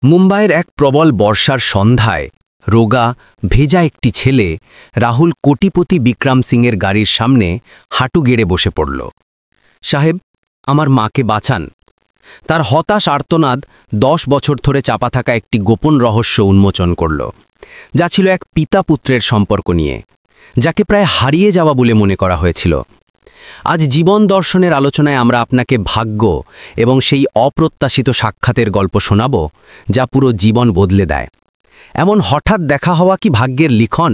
মুম্বাইয়ের এক প্রবল বর্ষার সন্ধ্যায় রোগা ভেজা একটি ছেলে রাহুল কোটিপতি বিক্রম সিংয়ের গাড়ির সামনে হাঁটু গেড়ে বসে পড়ল। সাহেব, আমার মাকে বাঁচান। তার হতাশ আর্তনাদ 10 বছর ধরে চাপা থাকা একটি গোপন রহস্য উন্মোচন করল, যা ছিল এক পিতা পুত্রের সম্পর্ক নিয়ে, যাকে প্রায় হারিয়ে যাওয়া বলে মনে করা হয়েছিল। আজ জীবন দর্শনের আলোচনায় আমরা আপনাকে ভাগ্য এবং সেই অপ্রত্যাশিত সাক্ষাতের গল্প শোনাব, যা পুরো জীবন বদলে দেয়। এমন হঠাৎ দেখা হওয়া কি ভাগ্যের লিখন?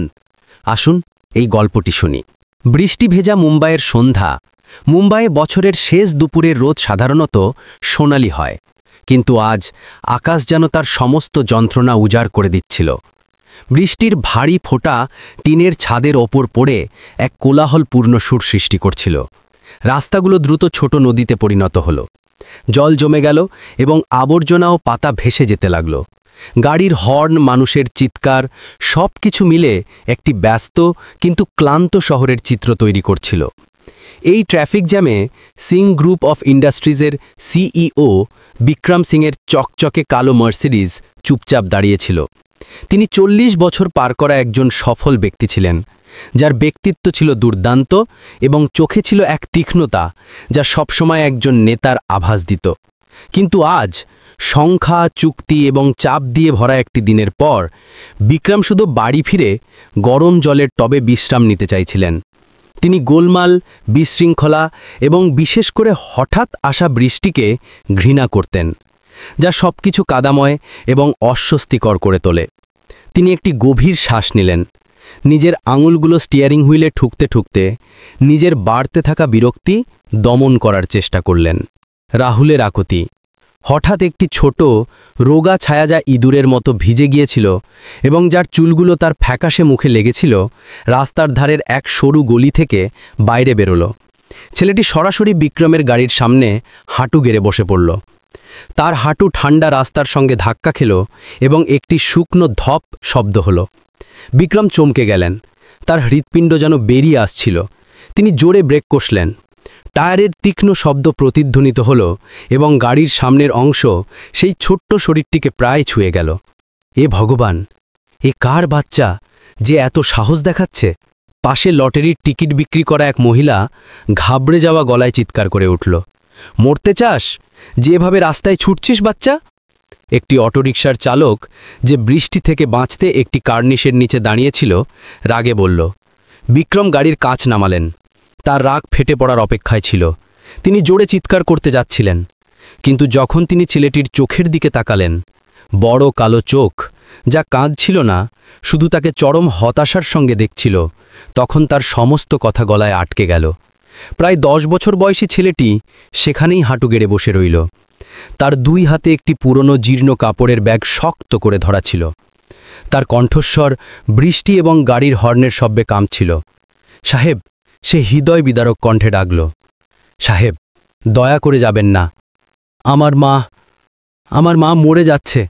আসুন এই গল্পটি শুনি। বৃষ্টি ভেজা মুম্বাইয়ের সন্ধ্যা। মুম্বাইয়ে বছরের শেষ দুপুরের রোদ সাধারণত সোনালি হয়, কিন্তু আজ আকাশ যেন তার সমস্ত যন্ত্রণা উজাড় করে দিচ্ছিল। বৃষ্টির ভারী ফোঁটা টিনের ছাদের ওপর পড়ে এক কোলাহলপূর্ণ সুর সৃষ্টি করছিল। রাস্তাগুলো দ্রুত ছোট নদীতে পরিণত হল। জল জমে গেল এবং আবর্জনা ও পাতা ভেসে যেতে লাগল। গাড়ির হর্ন, মানুষের চিৎকার, সব কিছু মিলে একটি ব্যস্ত কিন্তু ক্লান্ত শহরের চিত্র তৈরি করছিল। এই ট্রাফিক জ্যামে সিং গ্রুপ অফ ইন্ডাস্ট্রিজের সিইও বিক্রম সিংয়ের চকচকে কালো মার্সিডিজ চুপচাপ দাঁড়িয়েছিল। তিনি 40 বছর পার করা একজন সফল ব্যক্তি ছিলেন, যার ব্যক্তিত্ব ছিল দুর্দান্ত এবং চোখে ছিল এক তীক্ষ্ণতা যা সবসময় একজন নেতার আভাস দিত। কিন্তু আজ সংখ্যা, চুক্তি এবং চাপ দিয়ে ভরা একটি দিনের পর বিক্রম শুধু বাড়ি ফিরে গরম জলের টবে বিশ্রাম নিতে চাইছিলেন। তিনি গোলমাল, বিশৃঙ্খলা এবং বিশেষ করে হঠাৎ আসা বৃষ্টিকে ঘৃণা করতেন, যা সবকিছু কাদাময় এবং অস্বস্তিকর করে তোলে। তিনি একটি গভীর শ্বাস নিলেন, নিজের আঙুলগুলো স্টিয়ারিং হুইলে ঠুকতে ঠুকতে নিজের বাড়তে থাকা বিরক্তি দমন করার চেষ্টা করলেন। রাহুলের আকুতি। হঠাৎ একটি ছোট রোগা ছায়া, যা ইঁদুরের মতো ভিজে গিয়েছিল এবং যার চুলগুলো তার ফ্যাকাশে মুখে লেগেছিল, রাস্তার ধারের এক সরু গলি থেকে বাইরে বেরোল। ছেলেটি সরাসরি বিক্রমের গাড়ির সামনে হাঁটু গেড়ে বসে পড়ল। তার হাঁটু ঠান্ডা রাস্তার সঙ্গে ধাক্কা খেল এবং একটি শুকনো ধপ শব্দ হল। বিক্রম চমকে গেলেন, তার হৃৎপিণ্ড যেন বেরিয়ে আসছিল। তিনি জোরে ব্রেক কষলেন। টায়ারের তীক্ষ্ণ শব্দ প্রতিধ্বনিত হল এবং গাড়ির সামনের অংশ সেই ছোট্ট শরীরটিকে প্রায় ছুঁয়ে গেল। এ ভগবান, এ কার বাচ্চা যে এত সাহস দেখাচ্ছে? পাশে লটারির টিকিট বিক্রি করা এক মহিলা ঘাবড়ে যাওয়া গলায় চিৎকার করে উঠল, মরতে চাস? যেভাবে রাস্তায় ছুটছিস বাচ্চা? একটি অটোরিকশার চালক, যে বৃষ্টি থেকে বাঁচতে একটি কার্নিশের নিচে দাঁড়িয়েছিল, রাগে বলল। বিক্রম গাড়ির কাঁচ নামালেন। তার রাগ ফেটে পড়ার অপেক্ষায় ছিল। তিনি জোরে চিৎকার করতে যাচ্ছিলেন, কিন্তু যখন তিনি ছেলেটির চোখের দিকে তাকালেন, বড় কালো চোখ যা কাঁদছিল না, শুধু তাকে চরম হতাশার সঙ্গে দেখছিল, তখন তার সমস্ত কথা গলায় আটকে গেল। প্রায় 10 বছর বয়সী ছেলেটি সেখানেই হাঁটু গেড়ে বসে রইল। তার দুই হাতে একটি পুরনো জীর্ণ কাপড়ের ব্যাগ শক্ত করে ধরা ছিল। তার কণ্ঠস্বর বৃষ্টি এবং গাড়ির হর্নের শব্দে কাঁপছিল। সাহেব, সে হৃদয় বিদারক কণ্ঠে ডাকল, সাহেব, দয়া করে যাবেন না। আমার মা মরে যাচ্ছে।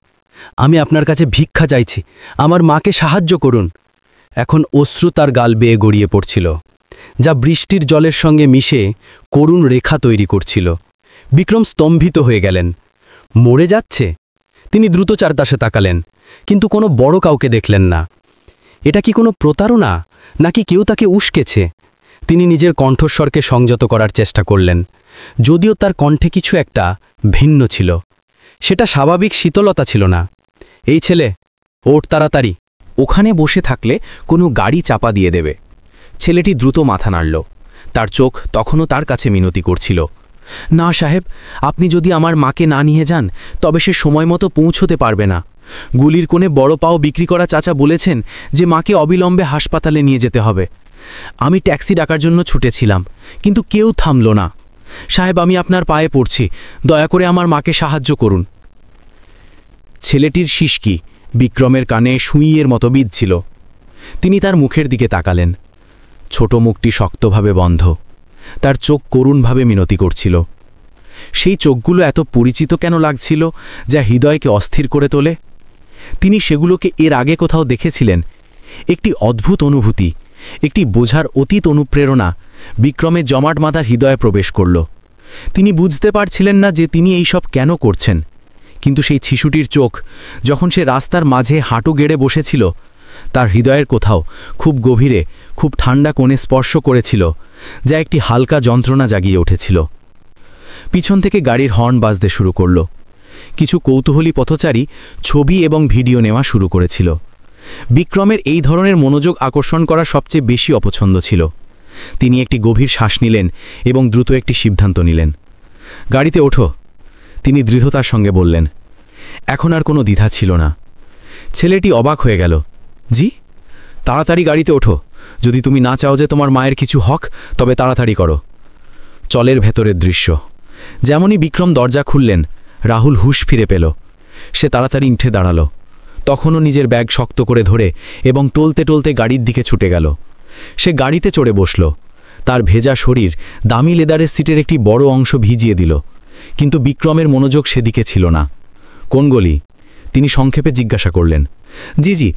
আমি আপনার কাছে ভিক্ষা চাইছি, আমার মাকে সাহায্য করুন। এখন অশ্রু তার গাল বেয়ে গড়িয়ে পড়ছিল, যা বৃষ্টির জলের সঙ্গে মিশে করুণ রেখা তৈরি করছিল। বিক্রম স্তম্ভিত হয়ে গেলেন। মরে যাচ্ছে? তিনি দ্রুত চারপাশে তাকালেন, কিন্তু কোনো বড় কাউকে দেখলেন না। এটা কি কোনো প্রতারণা, নাকি কেউ তাকে উস্কেছে? তিনি নিজের কণ্ঠস্বরকে সংযত করার চেষ্টা করলেন, যদিও তার কণ্ঠে কিছু একটা ভিন্ন ছিল। সেটা স্বাভাবিক শীতলতা ছিল না। এই ছেলে, ওঠ তাড়াতাড়ি, ওখানে বসে থাকলে কোনো গাড়ি চাপা দিয়ে দেবে। ছেলেটি দ্রুত মাথা নাড়ল। তার চোখ তখনও তার কাছে মিনতি করছিল। না সাহেব, আপনি যদি আমার মাকে না নিয়ে যান, তবে সে সময় মতো পৌঁছতে পারবে না। গুলির কোণে বড় পাও বিক্রি করা চাচা বলেছেন যে মাকে অবিলম্বে হাসপাতালে নিয়ে যেতে হবে। আমি ট্যাক্সি ডাকার জন্য ছুটেছিলাম, কিন্তু কেউ থামল না। সাহেব, আমি আপনার পায়ে পড়ছি, দয়া করে আমার মাকে সাহায্য করুন। ছেলেটির শিশকি বিক্রমের কানে সুইয়ের মতো বিঁধছিল। তিনি তার মুখের দিকে তাকালেন। ছোট মুখটি শক্তভাবে বন্ধ, তার চোখ করুণভাবে মিনতি করছিল। সেই চোখগুলো এত পরিচিত কেন লাগছিল, যা হৃদয়কে অস্থির করে তোলে? তিনি সেগুলোকে এর আগে কোথাও দেখেছিলেন। একটি অদ্ভুত অনুভূতি, একটি বোঝার অতীত অনুপ্রেরণা বিক্রমের জমাট মাথার হৃদয়ে প্রবেশ করল। তিনি বুঝতে পারছিলেন না যে তিনি এই সব কেন করছেন, কিন্তু সেই শিশুটির চোখ যখন সে রাস্তার মাঝে হাঁটু গেড়ে বসেছিল, তার হৃদয়ের কোথাও খুব গভীরে, খুব ঠান্ডা কোণে স্পর্শ করেছিল, যা একটি হালকা যন্ত্রণা জাগিয়ে উঠেছিল। পিছন থেকে গাড়ির হর্ন বাজতে শুরু করল। কিছু কৌতূহলী পথচারী ছবি এবং ভিডিও নেওয়া শুরু করেছিল। বিক্রমের এই ধরনের মনোযোগ আকর্ষণ করা সবচেয়ে বেশি অপছন্দ ছিল। তিনি একটি গভীর শ্বাস নিলেন এবং দ্রুত একটি সিদ্ধান্ত নিলেন। গাড়িতে ওঠো, তিনি দৃঢ়তার সঙ্গে বললেন। এখন আর কোনো দ্বিধা ছিল না। ছেলেটি অবাক হয়ে গেল। জি, তাড়াতাড়ি গাড়িতে ওঠো। যদি তুমি না চাও যে তোমার মায়ের কিছু হক, তবে তাড়াতাড়ি করো। চলের ভেতরের দৃশ্য। যেমনই বিক্রম দরজা খুললেন, রাহুল হুঁশ ফিরে পেল। সে তাড়াতাড়ি উঠে দাঁড়াল। তখনও নিজের ব্যাগ শক্ত করে ধরে এবং টলতে টলতে গাড়ির দিকে ছুটে গেল। সে গাড়িতে চড়ে বসল। তার ভেজা শরীর দামি লেদারের সিটের একটি বড় অংশ ভিজিয়ে দিল, কিন্তু বিক্রমের মনোযোগ সেদিকে ছিল না। কোন গলি? তিনি সংক্ষেপে জিজ্ঞাসা করলেন। জি জি,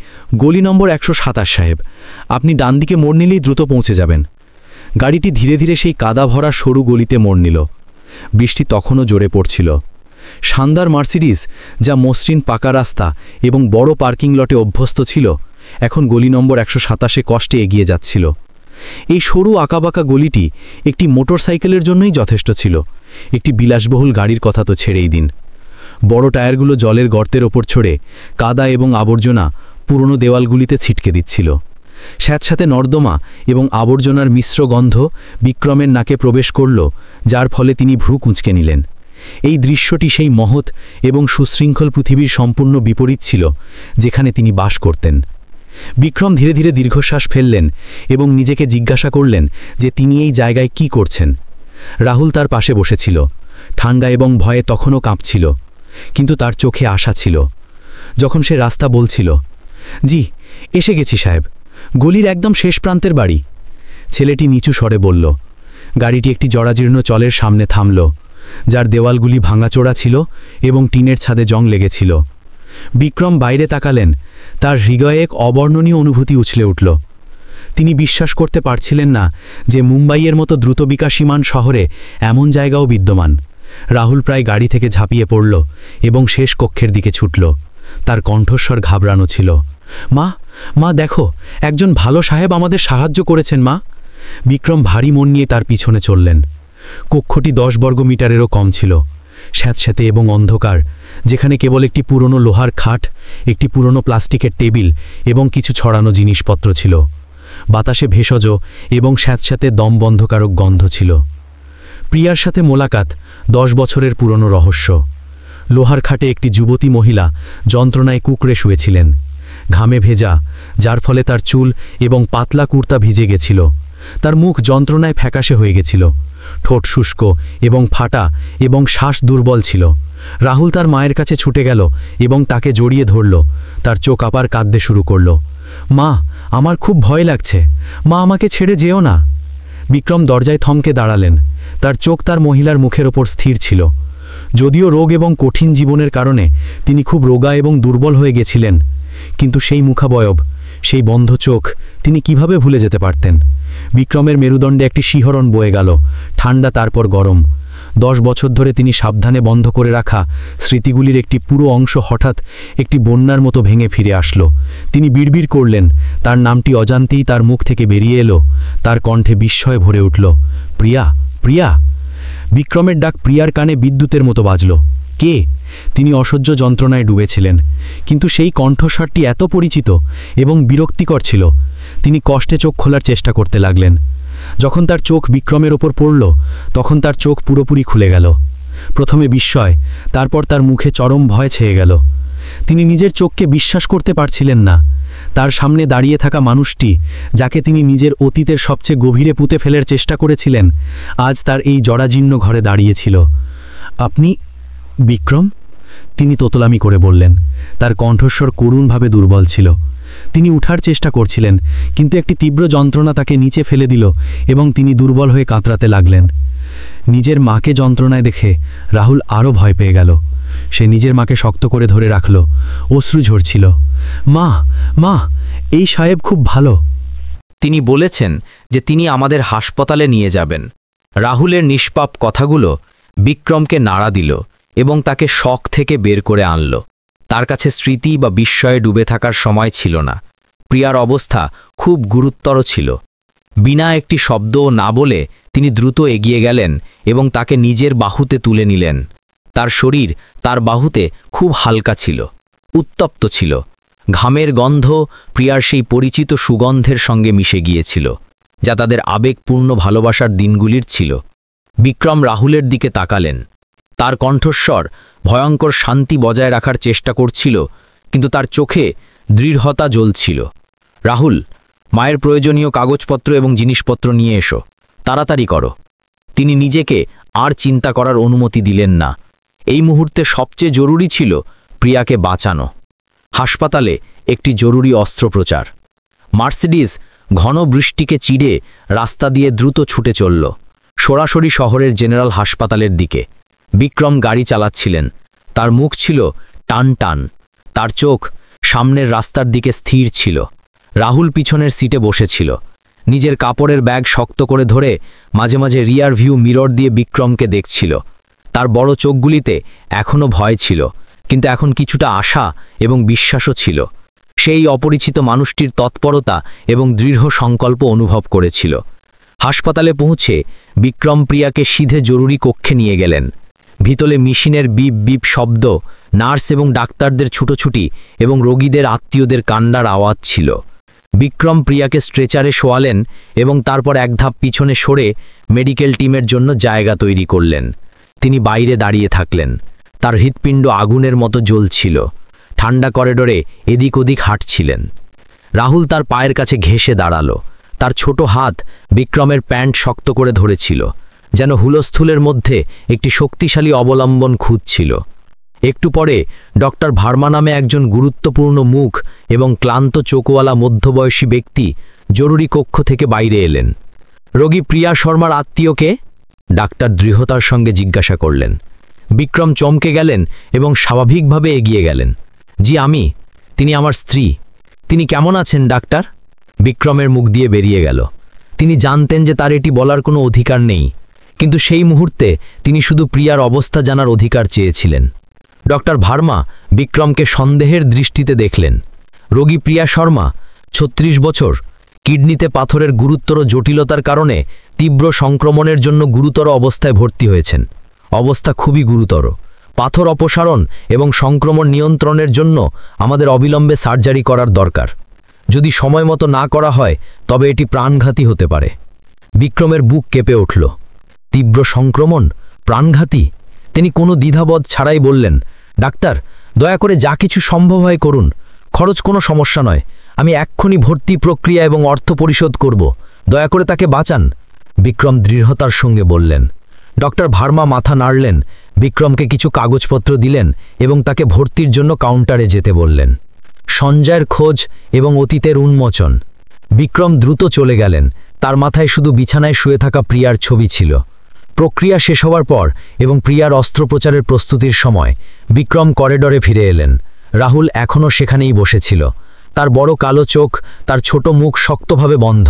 গলি নম্বর 127 সাহেব। আপনি ডান দিকে মোড় নিলেই দ্রুত পৌঁছে যাবেন। গাড়িটি ধীরে ধীরে সেই কাদা ভরা সরু গলিতে মোড় নিল। বৃষ্টি তখনও জোরে পড়ছিল। শানদার মার্সিডিজ, যা মসৃণ পাকা রাস্তা এবং বড় পার্কিং লটে অভ্যস্ত ছিল, এখন গলি নম্বর 127 কষ্টে এগিয়ে যাচ্ছিল। এই সরু আঁকাবাঁকা গলিটি একটি মোটরসাইকেলের জন্যই যথেষ্ট ছিল। একটি বিলাসবহুল গাড়ির কথা তো ছেড়েই দিন। বড় টায়ারগুলো জলের গর্তের ওপর ছড়ে কাদা এবং আবর্জনা পুরনো দেওয়ালগুলিতে ছিটকে দিচ্ছিল। স্যাঁতস্যাঁতে নর্দমা এবং আবর্জনার মিশ্র গন্ধ বিক্রমের নাকে প্রবেশ করল, যার ফলে তিনি ভ্রু কুঁচকে নিলেন। এই দৃশ্যটি সেই মহৎ এবং সুশৃঙ্খল পৃথিবীর সম্পূর্ণ বিপরীত ছিল যেখানে তিনি বাস করতেন। বিক্রম ধীরে ধীরে দীর্ঘশ্বাস ফেললেন এবং নিজেকে জিজ্ঞাসা করলেন যে তিনি এই জায়গায় কি করছেন। রাহুল তার পাশে বসেছিল। ঠান্ডা এবং ভয়ে তখনও কাঁপছিল, কিন্তু তার চোখে আশা ছিল। যখন সে রাস্তা বলছিল, জি, এসে গেছি সাহেব, গলির একদম শেষ প্রান্তের বাড়ি। ছেলেটি নিচু স্বরে বলল। গাড়িটি একটি জরাজীর্ণ চলের সামনে থামল, যার দেওয়ালগুলি ভাঙাচোরা ছিল এবং টিনের ছাদে জং লেগেছিল। বিক্রম বাইরে তাকালেন। তার হৃদয়ে এক অবর্ণনীয় অনুভূতি উছলে উঠল। তিনি বিশ্বাস করতে পারছিলেন না যে মুম্বাইয়ের মতো দ্রুত বিকাশমান শহরে এমন জায়গাও বিদ্যমান। রাহুল প্রায় গাড়ি থেকে ঝাঁপিয়ে পড়ল এবং শেষ কক্ষের দিকে ছুটল। তার কণ্ঠস্বর ঘাবড়ানো ছিল। মা, মা দেখো, একজন ভালো সাহেব আমাদের সাহায্য করেছেন মা। বিক্রম ভারী মন নিয়ে তার পিছনে চললেন। কক্ষটি 10 বর্গমিটারেরও কম ছিল, স্যাঁতস্যাঁতে এবং অন্ধকার, যেখানে কেবল একটি পুরনো লোহার খাট, একটি পুরনো প্লাস্টিকের টেবিল এবং কিছু ছড়ানো জিনিসপত্র ছিল। বাতাসে ভেষজ এবং স্যাঁতস্যাঁতে দমবন্ধকারক গন্ধ ছিল। প্রিয়ার সাথে মোলাকাত 10 বছরের পুরনো রহস্য। লোহার খাটে একটি যুবতী মহিলা যন্ত্রণায় কুঁকড়ে শুয়েছিলেন, ঘামে ভেজা, যার ফলে তার চুল এবং পাতলা কুর্তা ভিজে গেছিল। তার মুখ যন্ত্রণায় ফ্যাকাশে হয়ে গেছিল, ঠোঁট শুষ্ক এবং ফাটা এবং শ্বাস দুর্বল ছিল। রাহুল তার মায়ের কাছে ছুটে গেল এবং তাকে জড়িয়ে ধরল। তার চোখ আবার কাঁদতে শুরু করল। মা, আমার খুব ভয় লাগছে, মা, আমাকে ছেড়ে যেও না। বিক্রম দরজায় থমকে দাঁড়ালেন। তার চোখ তার মহিলার মুখের ওপর স্থির ছিল। যদিও রোগ এবং কঠিন জীবনের কারণে তিনি খুব রোগা এবং দুর্বল হয়ে গেছিলেন, কিন্তু সেই মুখাবয়ব, সেই বন্ধ চোখ তিনি কিভাবে ভুলে যেতে পারতেন? বিক্রমের মেরুদণ্ডে একটি শিহরণ বয়ে গেল, ঠান্ডা তারপর গরম। 10 বছর ধরে তিনি সাবধানে বন্ধ করে রাখা স্মৃতিগুলির একটি পুরো অংশ হঠাৎ একটি বন্যার মতো ভেঙে ফিরে আসলো। তিনি বিড়বিড় করলেন। তার নামটি অজান্তেই তার মুখ থেকে বেরিয়ে এলো। তার কণ্ঠে বিস্ময় ভরে উঠল। প্রিয়া, প্রিয়া। বিক্রমের ডাক প্রিয়ার কানে বিদ্যুতের মতো বাজল। কে? তিনি অসহ্য যন্ত্রণায় ডুবেছিলেন, কিন্তু সেই কণ্ঠস্বরটি এত পরিচিত এবং বিরক্তিকর ছিল। তিনি কষ্টে চোখ খোলার চেষ্টা করতে লাগলেন। যখন তার চোখ বিক্রমের ওপর পড়ল, তখন তার চোখ পুরোপুরি খুলে গেল। প্রথমে বিস্ময়, তারপর তার মুখে চরম ভয় ছেয়ে গেল। তিনি নিজের চোখকে বিশ্বাস করতে পারছিলেন না। তার সামনে দাঁড়িয়ে থাকা মানুষটি, যাকে তিনি নিজের অতীতের সবচেয়ে গভীরে পুঁতে ফেলার চেষ্টা করেছিলেন, আজ তার এই জরাজীর্ণ ঘরে দাঁড়িয়েছিল। আপনি বিক্রম? তিনি তোতলামি করে বললেন। তার কণ্ঠস্বর করুণভাবে দুর্বল ছিল। তিনি উঠার চেষ্টা করছিলেন, কিন্তু একটি তীব্র যন্ত্রণা তাকে নিচে ফেলে দিল এবং তিনি দুর্বল হয়ে কাতরাতে লাগলেন। নিজের মাকে যন্ত্রণায় দেখে রাহুল আরও ভয় পেয়ে গেল। সে নিজের মাকে শক্ত করে ধরে রাখল। অশ্রু ঝরছিল। মা, মা, এই সাহেব খুব ভালো। তিনি বলেছেন যে তিনি আমাদের হাসপাতালে নিয়ে যাবেন। রাহুলের নিষ্পাপ কথাগুলো বিক্রমকে নাড়া দিল এবং তাকে শক থেকে বের করে আনল। তার কাছে স্মৃতি বা বিস্ময়ে ডুবে থাকার সময় ছিল না। প্রিয়ার অবস্থা খুব গুরুতর ছিল। বিনা একটি শব্দও না বলে তিনি দ্রুত এগিয়ে গেলেন এবং তাকে নিজের বাহুতে তুলে নিলেন। তার শরীর তার বাহুতে খুব হালকা ছিল, উত্তপ্ত ছিল। ঘামের গন্ধ প্রিয়ার সেই পরিচিত সুগন্ধের সঙ্গে মিশে গিয়েছিল, যা তাদের আবেগপূর্ণ ভালোবাসার দিনগুলির ছিল। বিক্রম রাহুলের দিকে তাকালেন। তার কণ্ঠস্বর ভয়ঙ্কর শান্তি বজায় রাখার চেষ্টা করছিল, কিন্তু তার চোখে দৃঢ়তা জ্বলছিল। রাহুল, মায়ের প্রয়োজনীয় কাগজপত্র এবং জিনিসপত্র নিয়ে এসো, তাড়াতাড়ি করো। তিনি নিজেকে আর চিন্তা করার অনুমতি দিলেন না। এই মুহূর্তে সবচেয়ে জরুরি ছিল প্রিয়াকে বাঁচানো। হাসপাতালে একটি জরুরি অস্ত্রোপচার। মার্সিডিজ ঘন বৃষ্টিকে চিড়ে রাস্তা দিয়ে দ্রুত ছুটে চলল, সরাসরি শহরের জেনারেল হাসপাতালের দিকে। বিক্রম গাড়ি চালাচ্ছিলেন। তার মুখ ছিল টান টান, তার চোখ সামনের রাস্তার দিকে স্থির ছিল। রাহুল পিছনের সিটে বসেছিল, নিজের কাপড়ের ব্যাগ শক্ত করে ধরে মাঝে মাঝে রিয়ার ভিউ মিরর দিয়ে বিক্রমকে দেখছিল। তার বড় চোখগুলিতে এখনও ভয় ছিল, কিন্তু এখন কিছুটা আশা এবং বিশ্বাসও ছিল। সেই অপরিচিত মানুষটির তৎপরতা এবং দৃঢ় সংকল্প অনুভব করেছিল। হাসপাতালে পৌঁছে বিক্রম প্রিয়াকে সিধে জরুরি কক্ষে নিয়ে গেলেন। ভিতরে মেশিনের বিপ বিপ শব্দ, নার্স এবং ডাক্তারদের ছুটোছুটি এবং রোগীদের আত্মীয়দের কান্নার আওয়াজ ছিল। বিক্রম প্রিয়াকে স্ট্রেচারে শোয়ালেন এবং তারপর এক ধাপ পিছনে সরে মেডিকেল টিমের জন্য জায়গা তৈরি করলেন। তিনি বাইরে দাঁড়িয়ে থাকলেন। তার হৃৎপিণ্ড আগুনের মতো জ্বলছিল। ঠান্ডা করিডোরে এদিক ওদিক হাঁটছিলেন। রাহুল তার পায়ের কাছে ঘেঁষে দাঁড়ালো। তার ছোট হাত বিক্রমের প্যান্ট শক্ত করে ধরেছিল, যেন হুলস্থুলের মধ্যে একটি শক্তিশালী অবলম্বন খুঁজছিল। একটু পরে ডক্টর ভার্মা নামে একজন গুরুত্বপূর্ণ মুখ এবং ক্লান্ত চোখওয়ালা মধ্যবয়সী ব্যক্তি জরুরি কক্ষ থেকে বাইরে এলেন। রোগী প্রিয়া শর্মার আত্মীয়কে? ডাক্তার দৃঢ়তার সঙ্গে জিজ্ঞাসা করলেন। বিক্রম চমকে গেলেন এবং স্বাভাবিকভাবে এগিয়ে গেলেন। জি, আমি। তিনি আমার স্ত্রী। তিনি কেমন আছেন ডাক্তার? বিক্রমের মুখ দিয়ে বেরিয়ে গেল। তিনি জানতেন যে তার এটি বলার কোনো অধিকার নেই, কিন্তু সেই মুহূর্তে তিনি শুধু প্রিয়ার অবস্থা জানার অধিকার চেয়েছিলেন। ডক্টর ভার্মা বিক্রমকে সন্দেহের দৃষ্টিতে দেখলেন। রোগী প্রিয়া শর্মা, ৩৬ বছর, কিডনিতে পাথরের গুরুতর জটিলতার কারণে তীব্র সংক্রমণের জন্য গুরুতর অবস্থায় ভর্তি হয়েছেন। অবস্থা খুবই গুরুতর। পাথর অপসারণ এবং সংক্রমণ নিয়ন্ত্রণের জন্য আমাদের অবিলম্বে সার্জারি করার দরকার। যদি সময় মতো না করা হয় তবে এটি প্রাণঘাতী হতে পারে। বিক্রমের বুক কেঁপে উঠল। তীব্র সংক্রমণ, প্রাণঘাতী? তিনি কোনো দ্বিধাবোধ ছাড়াই বললেন, ডাক্তার, দয়া করে যা কিছু সম্ভব হয় করুন। খরচ কোনো সমস্যা নয়। আমি এক্ষুনি ভর্তি প্রক্রিয়া এবং অর্থ পরিশোধ করব। দয়া করে তাকে বাঁচান। বিক্রম দৃঢ়তার সঙ্গে বললেন। ডক্টর ভার্মা মাথা নাড়লেন, বিক্রমকে কিছু কাগজপত্র দিলেন এবং তাকে ভর্তির জন্য কাউন্টারে যেতে বললেন। সঞ্জয়ের খোঁজ এবং অতীতের উন্মোচন। বিক্রম দ্রুত চলে গেলেন। তার মাথায় শুধু বিছানায় শুয়ে থাকা প্রিয়ার ছবি ছিল। প্রক্রিয়া শেষ হওয়ার পর এবং প্রিয়ার অস্ত্রোপচারের প্রস্তুতির সময় বিক্রম করিডোরে ফিরে এলেন। রাহুল এখনও সেখানেই বসেছিল। তার বড় কালো চোখ, তার ছোট মুখ শক্তভাবে বন্ধ।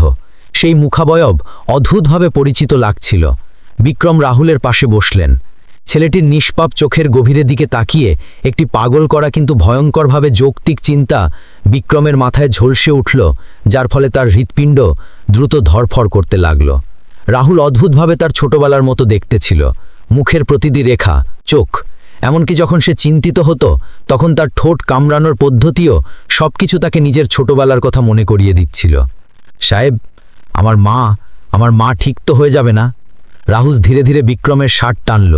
সেই মুখাবয়ব অদ্ভুতভাবে পরিচিত লাগছিল। বিক্রম রাহুলের পাশে বসলেন। ছেলেটির নিষ্পাপ চোখের গভীরের দিকে তাকিয়ে একটি পাগল করা কিন্তু ভয়ঙ্করভাবে যৌক্তিক চিন্তা বিক্রমের মাথায় ঝলসে উঠল, যার ফলে তার হৃৎপিণ্ড দ্রুত ধরফর করতে লাগল। রাহুল অদ্ভুতভাবে তার ছোটবেলার মতো দেখতে ছিল। মুখের প্রতিটি রেখা, চোখ, এমনকি যখন সে চিন্তিত হতো তখন তার ঠোঁট কামড়ানোর পদ্ধতিও সবকিছু তাকে নিজের ছোটবেলার কথা মনে করিয়ে দিচ্ছিল। সাহেব, আমার মা ঠিক তো হয়ে যাবে না? রাহুল ধীরে ধীরে বিক্রমের শার্ট টানল।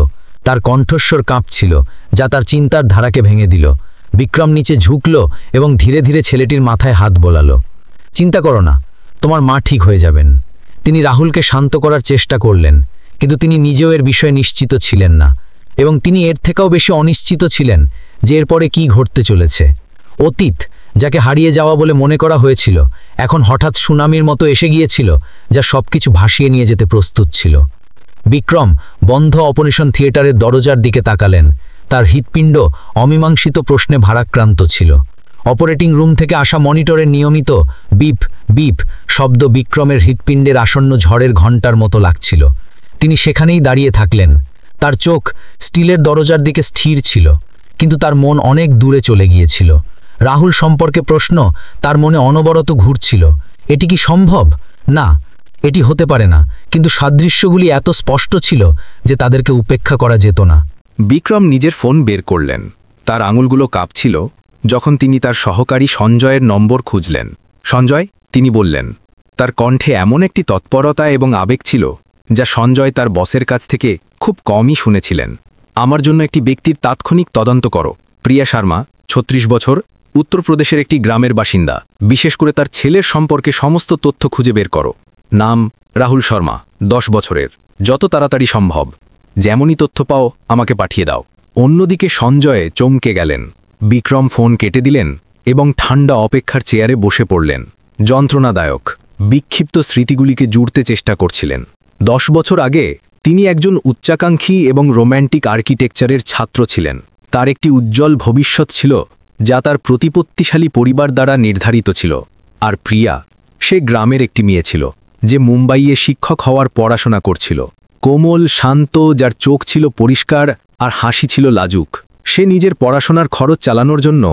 তার কণ্ঠস্বর কাঁপছিল, যা তার চিন্তার ধারাকে ভেঙে দিল। বিক্রম নিচে ঝুঁকল এবং ধীরে ধীরে ছেলেটির মাথায় হাত বোলালো। চিন্তা করো না, তোমার মা ঠিক হয়ে যাবেন। তিনি রাহুলকে শান্ত করার চেষ্টা করলেন, কিন্তু তিনি নিজেও এর বিষয়ে নিশ্চিত ছিলেন না, এবং তিনি এর থেকেও বেশি অনিশ্চিত ছিলেন যে এরপরে কী ঘটতে চলেছে। অতীত, যাকে হারিয়ে যাওয়া বলে মনে করা হয়েছিল, এখন হঠাৎ সুনামির মতো এসে গিয়েছিল, যা সবকিছু ভাসিয়ে নিয়ে যেতে প্রস্তুত ছিল। বিক্রম বন্ধ অপারেশন থিয়েটারের দরজার দিকে তাকালেন। তার হৃৎপিণ্ড অমীমাংসিত প্রশ্নে ভারাক্রান্ত ছিল। অপারেটিং রুম থেকে আসা মনিটরের নিয়মিত বিপ বিপ শব্দ বিক্রমের হৃৎপিণ্ডের আসন্ন ঝড়ের ঘণ্টার মতো লাগছিল। তিনি সেখানেই দাঁড়িয়ে থাকলেন, তার চোখ স্টিলের দরজার দিকে স্থির ছিল, কিন্তু তার মন অনেক দূরে চলে গিয়েছিল। রাহুল সম্পর্কে প্রশ্ন তার মনে অনবরত ঘুরছিল। এটি কি সম্ভব? না, এটি হতে পারে না, কিন্তু সাদৃশ্যগুলি এত স্পষ্ট ছিল যে তাদেরকে উপেক্ষা করা যেত না। বিক্রম নিজের ফোন বের করলেন। তার আঙুলগুলো কাঁপছিল যখন তিনি তার সহকারী সঞ্জয়ের নম্বর খুঁজলেন। সঞ্জয়, তিনি বললেন। তার কণ্ঠে এমন একটি তৎপরতা এবং আবেগ ছিল যা সঞ্জয় তার বসের কাছ থেকে খুব কমই শুনেছিলেন। আমার জন্য একটি ব্যক্তির তাৎক্ষণিক তদন্ত করো। প্রিয়া শর্মা, ৩৬ বছর, উত্তরপ্রদেশের একটি গ্রামের বাসিন্দা। বিশেষ করে তার ছেলের সম্পর্কে সমস্ত তথ্য খুঁজে বের করো। নাম রাহুল শর্মা, ১০ বছরের। যত তাড়াতাড়ি সম্ভব যেমনই তথ্য পাও আমাকে পাঠিয়ে দাও। অন্যদিকে সঞ্জয় চমকে গেলেন। বিক্রম ফোন কেটে দিলেন এবং ঠান্ডা অপেক্ষার চেয়ারে বসে পড়লেন। যন্ত্রণাদায়ক, বিক্ষিপ্ত স্মৃতিগুলিকে জুড়তে চেষ্টা করছিলেন। ১০ বছর আগে তিনি একজন উচ্চাকাঙ্ক্ষী এবং রোম্যান্টিক আর্কিটেকচারের ছাত্র ছিলেন। তার একটি উজ্জ্বল ভবিষ্যৎ ছিল যা তার প্রতিপত্তিশালী পরিবার দ্বারা নির্ধারিত ছিল। আর প্রিয়া, সে গ্রামের একটি মেয়ে ছিল যে মুম্বাইয়ে শিক্ষক হওয়ার পড়াশোনা করছিল। কোমল, শান্ত, যার চোখ ছিল পরিষ্কার আর হাসি ছিল লাজুক। সে নিজের পড়াশোনার খরচ চালানোর জন্য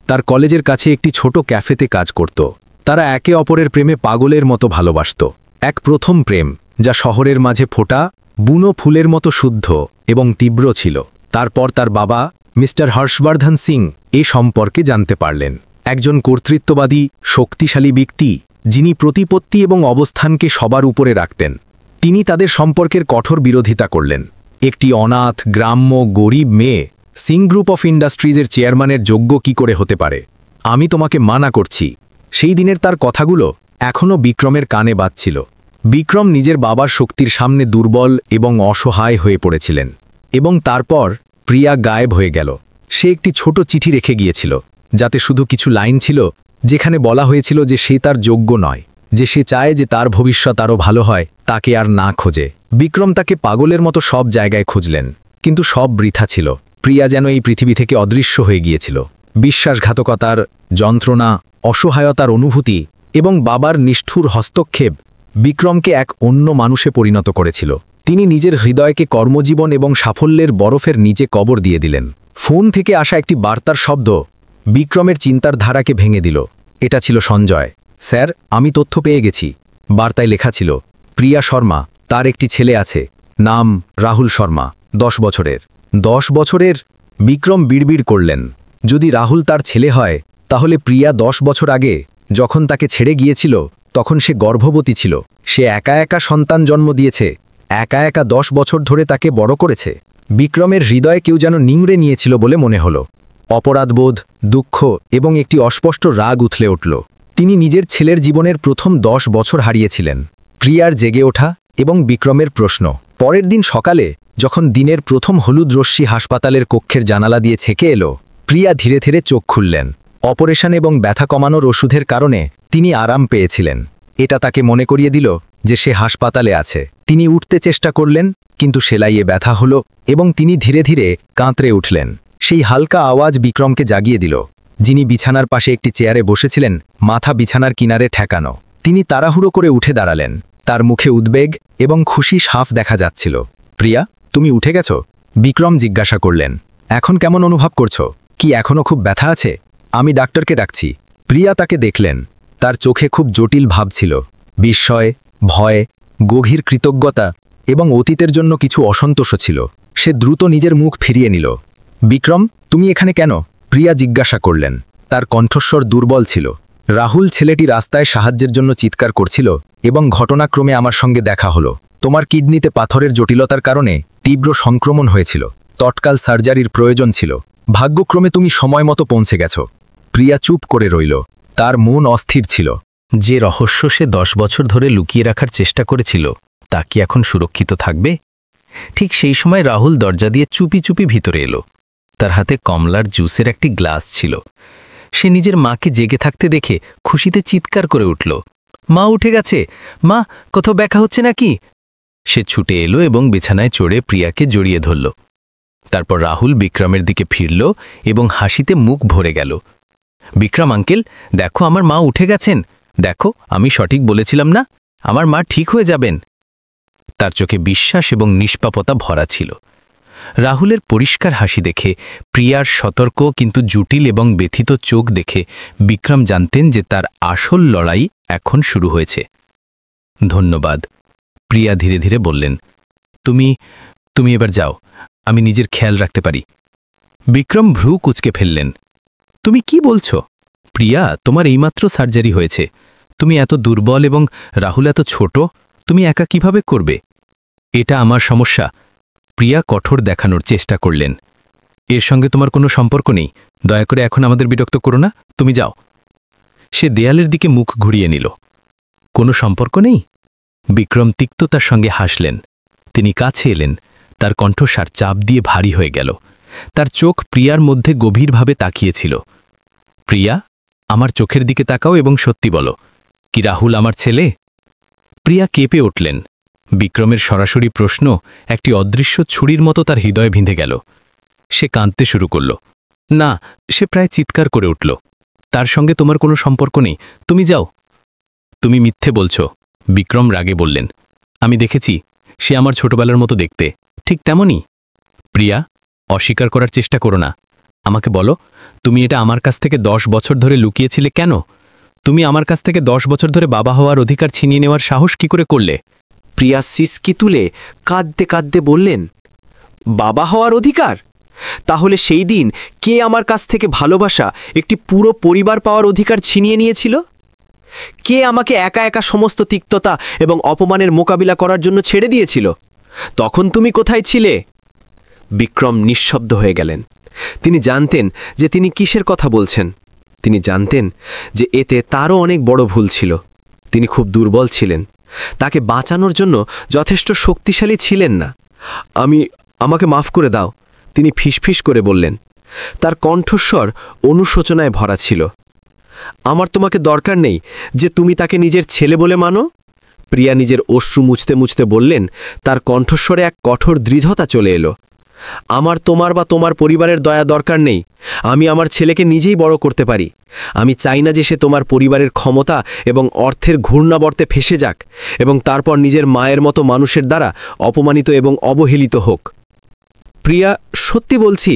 তার কলেজের কাছে একটি ছোট ক্যাফেতে কাজ করত। তারা একে অপরের প্রেমে পাগলের মতো ভালোবাসত। এক প্রথম প্রেম যা শহরের মাঝে ফোটা বুনো ফুলের মতো শুদ্ধ এবং তীব্র ছিল। তারপর তার বাবা মিস্টার হর্ষবর্ধন সিং এ সম্পর্কে জানতে পারলেন। একজন কর্তৃত্ববাদী, শক্তিশালী ব্যক্তি যিনি প্রতিপত্তি এবং অবস্থানকে সবার উপরে রাখতেন। তিনি তাদের সম্পর্কের কঠোর বিরোধিতা করলেন। একটি অনাথ, গ্রাম্য, গরিব মেয়ে সিং গ্রুপ অফ ইন্ডাস্ট্রিজের চেয়ারম্যানের যোগ্য কি করে হতে পারে? আমি তোমাকে মানা করছি। সেই দিনের তার কথাগুলো এখনও বিক্রমের কানে বাজছিল। বিক্রম নিজের বাবার শক্তির সামনে দুর্বল এবং অসহায় হয়ে পড়েছিলেন। এবং তারপর প্রিয়া গায়েব হয়ে গেল। সে একটি ছোট চিঠি রেখে গিয়েছিল, যাতে শুধু কিছু লাইন ছিল যেখানে বলা হয়েছিল যে সে তার যোগ্য নয়, যে সে চায় যে তার ভবিষ্যৎ আরও ভালো হয়, তাকে আর না খোঁজে। বিক্রম তাকে পাগলের মতো সব জায়গায় খুঁজলেন, কিন্তু সব বৃথা ছিল। প্রিয়া যেন এই পৃথিবী থেকে অদৃশ্য হয়ে গিয়েছিল। বিশ্বাসঘাতকতার যন্ত্রণা, অসহায়তার অনুভূতি এবং বাবার নিষ্ঠুর হস্তক্ষেপ বিক্রমকে এক অন্য মানুষে পরিণত করেছিল। তিনি নিজের হৃদয়কে কর্মজীবন এবং সাফল্যের বরফের নিচে কবর দিয়ে দিলেন। ফোন থেকে আসা একটি বার্তার শব্দ বিক্রমের চিন্তার ধারাকে ভেঙে দিল। এটা ছিল সঞ্জয়। স্যার, আমি তথ্য পেয়ে গেছি। বার্তায় লেখা ছিল, প্রিয়া শর্মা, তার একটি ছেলে আছে, নাম রাহুল শর্মা, ১০ বছরের। ১০ বছরের? বিক্রম বিড়বিড় করলেন। যদি রাহুল তার ছেলে হয়, তাহলে প্রিয়া ১০ বছর আগে যখন তাকে ছেড়ে গিয়েছিল তখন সে গর্ভবতী ছিল। সে একা একা সন্তান জন্ম দিয়েছে, একা একা ১০ বছর ধরে তাকে বড় করেছে। বিক্রমের হৃদয়ে কেউ যেন নিংড়ে নিয়েছিল বলে মনে হল। অপরাধবোধ, দুঃখ এবং একটি অস্পষ্ট রাগ উথলে উঠল। তিনি নিজের ছেলের জীবনের প্রথম ১০ বছর হারিয়েছিলেন। প্রিয়ার জেগে ওঠা এবং বিক্রমের প্রশ্ন। পরের দিন সকালে যখন দিনের প্রথম হলুদ রশ্মি হাসপাতালের কক্ষের জানালা দিয়ে ছেকে এলো, প্রিয়া ধীরে ধীরে চোখ খুললেন। অপারেশন এবং ব্যথা কমানোর ওষুধের কারণে তিনি আরাম পেয়েছিলেন। এটা তাকে মনে করিয়ে দিল যে সে হাসপাতালে আছে। তিনি উঠতে চেষ্টা করলেন, কিন্তু সেলাইয়ে ব্যথা হলো এবং তিনি ধীরে ধীরে কাঁতরে উঠলেন। সেই হালকা আওয়াজ বিক্রমকে জাগিয়ে দিল। যিনি বিছানার পাশে একটি চেয়ারে বসেছিলেন, মাথা বিছানার কিনারে ঠেকানো। তিনি তাড়াহুড়ো করে উঠে দাঁড়ালেন। তার মুখে উদ্বেগ এবং খুশি সাফ দেখা যাচ্ছিল। প্রিয়া, তুমি উঠে গেছ? বিক্রম জিজ্ঞাসা করলেন। এখন কেমন অনুভব করছো? কি এখনও খুব ব্যথা আছে? আমি ডাক্তারকে ডাকছি। প্রিয়া তাকে দেখলেন। তার চোখে খুব জটিল ভাব ছিল। বিস্ময়, ভয়, গভীর কৃতজ্ঞতা এবং অতীতের জন্য কিছু অসন্তোষ ছিল। সে দ্রুত নিজের মুখ ফিরিয়ে নিল। বিক্রম, তুমি এখানে কেন? প্রিয়া জিজ্ঞাসা করলেন। তার কণ্ঠস্বর দুর্বল ছিল। রাহুল ছেলেটি রাস্তায় সাহায্যের জন্য চিৎকার করছিল এবং ঘটনাক্রমে আমার সঙ্গে দেখা হলো। তোমার কিডনিতে পাথরের জটিলতার কারণে তীব্র সংক্রমণ হয়েছিল। তৎকাল সার্জারির প্রয়োজন ছিল। ভাগ্যক্রমে তুমি সময় মতো পৌঁছে গেছ। প্রিয়া চুপ করে রইল। তার মন অস্থির ছিল। যে রহস্য সে 10 বছর ধরে লুকিয়ে রাখার চেষ্টা করেছিল, তা কি এখন সুরক্ষিত থাকবে? ঠিক সেই সময় রাহুল দরজা দিয়ে চুপি চুপি ভিতরে এলো। তার হাতে কমলার জুসের একটি গ্লাস ছিল। সে নিজের মাকে জেগে থাকতে দেখে খুশিতে চিৎকার করে উঠল। মা উঠে গেছে! মা, কোথাও ব্যাখ্যা হচ্ছে নাকি? সে ছুটে এলো এবং বিছানায় চড়ে প্রিয়াকে জড়িয়ে ধরল। তারপর রাহুল বিক্রমের দিকে ফিরল এবং হাসিতে মুখ ভরে গেল। বিক্রম আঙ্কেল, দেখো, আমার মা উঠে গেছেন। দেখো, আমি সঠিক বলেছিলাম না? আমার মা ঠিক হয়ে যাবেন। তার চোখে বিশ্বাস এবং নিষ্পাপতা ভরা ছিল। রাহুলের পরিষ্কার হাসি দেখে, প্রিয়ার সতর্ক কিন্তু জটিল এবং ব্যথিত চোখ দেখে বিক্রম জানতেন যে তার আসল লড়াই এখন শুরু হয়েছে। ধন্যবাদ, প্রিয়া ধীরে ধীরে বললেন। তুমি তুমি এবার যাও, আমি নিজের খেয়াল রাখতে পারি। বিক্রম ভ্রু কুঁচকে ফেললেন। তুমি কি বলছো? প্রিয়া, তোমার এইমাত্র সার্জারি হয়েছে। তুমি এত দুর্বল এবং রাহুল এত ছোট, তুমি একা কিভাবে করবে? এটা আমার সমস্যা, প্রিয়া কঠোর দেখানোর চেষ্টা করলেন। এর সঙ্গে তোমার কোনো সম্পর্ক নেই, দয়া করে এখন আমাদের বিরক্ত করো না, তুমি যাও। সে দেয়ালের দিকে মুখ ঘুরিয়ে নিল। কোনো সম্পর্ক নেই? বিক্রম তিক্ততার সঙ্গে হাসলেন। তিনি কাছে এলেন, তার কণ্ঠস্বর চাপ দিয়ে ভারী হয়ে গেল। তার চোখ প্রিয়ার মধ্যে গভীরভাবে তাকিয়েছিল। প্রিয়া, আমার চোখের দিকে তাকাও এবং সত্যি বলো, কি রাহুল আমার ছেলে? প্রিয়া কেঁপে উঠলেন। বিক্রমের সরাসরি প্রশ্ন একটি অদৃশ্য ছুরির মতো তার হৃদয়ে ভিঁধে গেল। সে কাঁদতে শুরু করল। না, সে প্রায় চিৎকার করে উঠল। তার সঙ্গে তোমার কোনো সম্পর্ক নেই, তুমি যাও। তুমি মিথ্যে বলছো, বিক্রম রাগে বললেন। আমি দেখেছি, সে আমার ছোটবেলার মতো দেখতে, ঠিক তেমনই। প্রিয়া, অস্বীকার করার চেষ্টা করো না। আমাকে বলো, তুমি এটা আমার কাছ থেকে 10 বছর ধরে লুকিয়েছিলে কেন? তুমি আমার কাছ থেকে 10 বছর ধরে বাবা হওয়ার অধিকার ছিনিয়ে নেওয়ার সাহস কি করে করলে? প্রিয়া সিসকি তুলে কাঁদতে কাঁদতে বললেন, বাবা হওয়ার অধিকার? তাহলে সেই দিন কে আমার কাছ থেকে ভালোবাসা, একটি পুরো পরিবার পাওয়ার অধিকার ছিনিয়ে নিয়েছিল? কে আমাকে একা একা সমস্ত তিক্ততা এবং অপমানের মোকাবিলা করার জন্য ছেড়ে দিয়েছিল? তখন তুমি কোথায় ছিলে? বিক্রম নিঃশব্দ হয়ে গেলেন। তিনি জানতেন যে তিনি কিসের কথা বলছেন। তিনি জানতেন যে এতে তারও অনেক বড় ভুল ছিল। তিনি খুব দুর্বল ছিলেন, তাকে বাঁচানোর জন্য যথেষ্ট শক্তিশালী ছিলেন না। আমাকে মাফ করে দাও, তিনি ফিসফিস করে বললেন। তার কণ্ঠস্বর অনুশোচনায় ভরা ছিল। আমার তোমাকে দরকার নেই যে তুমি তাকে নিজের ছেলে বলে মানো। প্রিয়া নিজের অশ্রু মুছতে মুছতে বললেন, তার কণ্ঠস্বরে এক কঠোর দৃঢ়তা চলে এলো। আমার তোমার বা তোমার পরিবারের দয়া দরকার নেই। আমি আমার ছেলেকে নিজেই বড় করতে পারি। আমি চাই না যে সে তোমার পরিবারের ক্ষমতা এবং অর্থের ঘূর্ণাবর্তে ফেসে যাক এবং তারপর নিজের মায়ের মতো মানুষের দ্বারা অপমানিত এবং অবহেলিত হোক। প্রিয়া, সত্যি বলছি,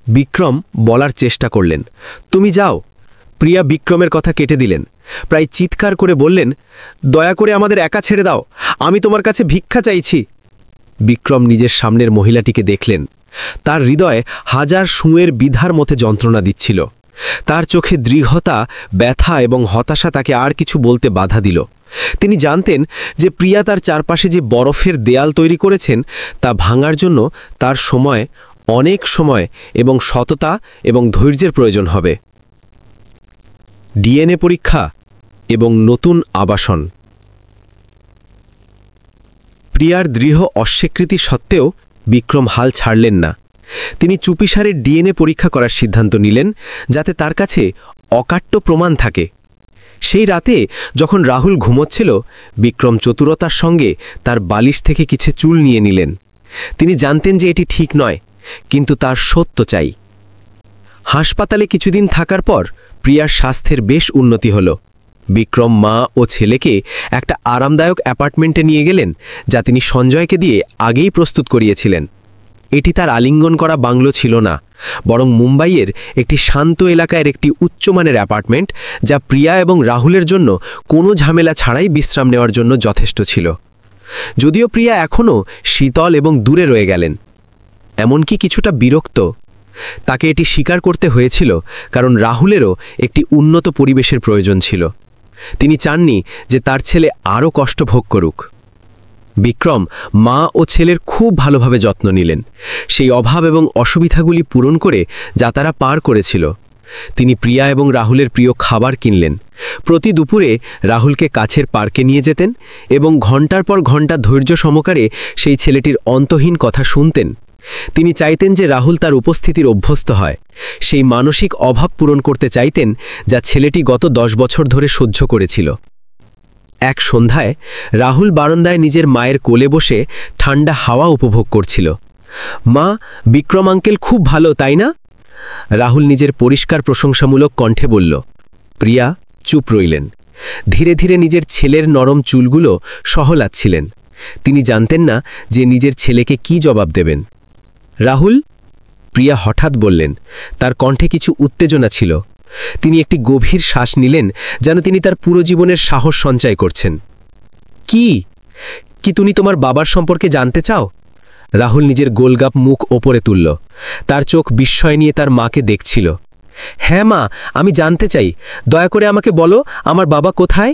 বিক্রম বলার চেষ্টা করলেন। তুমি যাও। প্রিয়া বিক্রমের কথা কেটে দিলেন। প্রায় চিৎকার করে বললেন, দয়া করে আমাদের একা ছেড়ে দাও, আমি তোমার কাছে ভিক্ষা চাইছি। বিক্রম নিজের সামনের মহিলাটিকে দেখলেন। তার হৃদয়ে হাজার সুঁয়ের বিধার মধ্যে যন্ত্রণা দিচ্ছিল। তার চোখে দৃঢ়তা, ব্যথা এবং হতাশা তাকে আর কিছু বলতে বাধা দিল। তিনি জানতেন যে প্রিয়া তার চারপাশে যে বরফের দেয়াল তৈরি করেছেন তা ভাঙার জন্য তার অনেক সময় এবং সততা এবং ধৈর্যের প্রয়োজন হবে। ডিএনএ পরীক্ষা এবং নতুন আবাসন। প্রিয়ার দৃঢ় অস্বীকৃতি সত্ত্বেও বিক্রম হাল ছাড়লেন না। তিনি চুপিসারে ডিএনএ পরীক্ষা করার সিদ্ধান্ত নিলেন, যাতে তার কাছে অকাট্য প্রমাণ থাকে। সেই রাতে যখন রাহুল ঘুমোচ্ছিল, বিক্রম চতুরতার সঙ্গে তার বালিশ থেকে কিছু চুল নিয়ে নিলেন। তিনি জানতেন যে এটি ঠিক নয়, কিন্তু তার সত্য চাই। হাসপাতালে কিছুদিন থাকার পর প্রিয়ার স্বাস্থ্যের বেশ উন্নতি হল। বিক্রম মা ও ছেলেকে একটা আরামদায়ক অ্যাপার্টমেন্টে নিয়ে গেলেন, যা তিনি সঞ্জয়কে দিয়ে আগেই প্রস্তুত করিয়েছিলেন। এটি তার আলিঙ্গন করা বাংলো ছিল না, বরং মুম্বাইয়ের একটি শান্ত এলাকার একটি উচ্চমানের অ্যাপার্টমেন্ট, যা প্রিয়া এবং রাহুলের জন্য কোনো ঝামেলা ছাড়াই বিশ্রাম নেওয়ার জন্য যথেষ্ট ছিল। যদিও প্রিয়া এখনও শীতল এবং দূরে রয়ে গেলেন, এমনকি কিছুটা বিরক্ত। তাকে এটি স্বীকার করতে হয়েছিল, কারণ রাহুলেরও একটি উন্নত পরিবেশের প্রয়োজন ছিল। তিনি চাননি যে তার ছেলে আরও কষ্ট ভোগ করুক। বিক্রম মা ও ছেলের খুব ভালোভাবে যত্ন নিলেন, সেই অভাব এবং অসুবিধাগুলি পূরণ করে যা তারা পার করেছিল। তিনি প্রিয়া এবং রাহুলের প্রিয় খাবার কিনলেন। প্রতি দুপুরে রাহুলকে কাছের পার্কে নিয়ে যেতেন এবং ঘণ্টার পর ঘণ্টা ধৈর্য সহকারে সেই ছেলেটির অন্তহীন কথা শুনতেন। তিনি চাইতেন যে রাহুল তার উপস্থিতির অভ্যস্ত হয়। সেই মানসিক অভাব পূরণ করতে চাইতেন যা ছেলেটি গত 10 বছর ধরে সহ্য করেছিল। এক সন্ধ্যায় রাহুল বারান্দায় নিজের মায়ের কোলে বসে ঠান্ডা হাওয়া উপভোগ করছিল। মা, বিক্রম আঙ্কেল খুব ভালো, তাই না? রাহুল নিজের পরিষ্কার প্রশংসামূলক কণ্ঠে বলল। প্রিয়া চুপ রইলেন। ধীরে ধীরে নিজের ছেলের নরম চুলগুলো সহলাচ্ছিলেন। তিনি জানতেন না যে নিজের ছেলেকে কি জবাব দেবেন। রাহুল, প্রিয়া হঠাৎ বললেন। তার কণ্ঠে কিছু উত্তেজনা ছিল। তিনি একটি গভীর শ্বাস নিলেন, যেন তিনি তার পুরো জীবনের সাহস সঞ্চয় করছেন। কি কি তুমি তোমার বাবার সম্পর্কে জানতে চাও? রাহুল নিজের গোলগাপ মুখ ওপরে তুলল। তার চোখ বিস্ময় নিয়ে তার মাকে দেখছিল। হ্যাঁ মা, আমি জানতে চাই। দয়া করে আমাকে বলো, আমার বাবা কোথায়?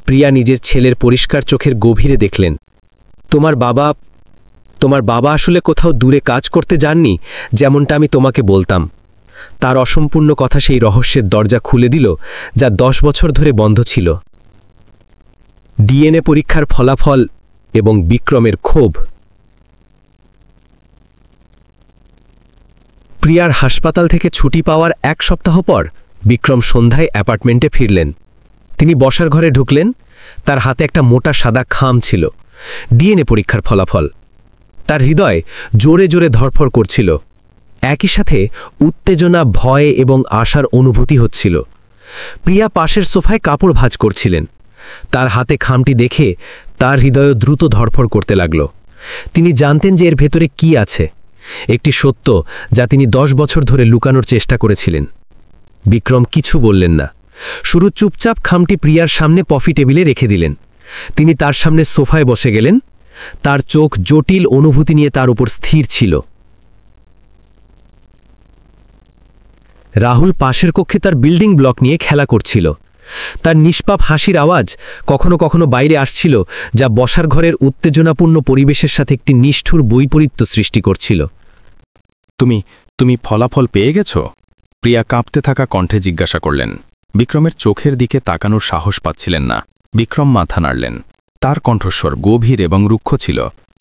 প্রিয়া নিজের ছেলের পরিষ্কার চোখের গভীরে দেখলেন। তোমার বাবা আসলে কোথাও দূরে কাজ করতে যাননি, যেমনটা আমি তোমাকে বলতাম। তার অসম্পূর্ণ কথা সেই রহস্যের দরজা খুলে দিল, যা 10 বছর ধরে বন্ধ ছিল। ডিএনএ পরীক্ষার ফলাফল এবং বিক্রমের ক্ষোভ। প্রিয়ার হাসপাতাল থেকে ছুটি পাওয়ার 1 সপ্তাহ পর বিক্রম সন্ধ্যায় অ্যাপার্টমেন্টে ফিরলেন। তিনি বসার ঘরে ঢুকলেন। তার হাতে একটা মোটা সাদা খাম ছিল, ডিএনএ পরীক্ষার ফলাফল। তার হৃদয় জোরে জোরে ধড়ফড় করছিল। একই সাথে উত্তেজনা, ভয় এবং আশার অনুভূতি হচ্ছিল। প্রিয়া পাশের সোফায় কাপড় ভাঁজ করছিলেন। তার হাতে খামটি দেখে তার হৃদয় দ্রুত ধড়ফড় করতে লাগল। তিনি জানতেন যে এর ভেতরে কি আছে, একটি সত্য যা তিনি 10 বছর ধরে লুকানোর চেষ্টা করেছিলেন। বিক্রম কিছু বললেন না, শুধু চুপচাপ খামটি প্রিয়ার সামনে কফি টেবিলে রেখে দিলেন। তিনি তার সামনে সোফায় বসে গেলেন। তার চোখ জটিল অনুভূতি নিয়ে তার উপর স্থির ছিল। রাহুল পাশের কক্ষে তার বিল্ডিং ব্লক নিয়ে খেলা করছিল। তার নিষ্পাপ হাসির আওয়াজ কখনো কখনো বাইরে আসছিল, যা বসার ঘরের উত্তেজনাপূর্ণ পরিবেশের সাথে একটি নিষ্ঠুর বৈপরীত্য সৃষ্টি করছিল। তুমি ফলাফল পেয়ে গেছ? প্রিয়া কাঁপতে থাকা কণ্ঠে জিজ্ঞাসা করলেন। বিক্রমের চোখের দিকে তাকানোর সাহস পাচ্ছিলেন না। বিক্রম মাথা নাড়লেন। তার কণ্ঠস্বর গভীর এবং রুক্ষ ছিল।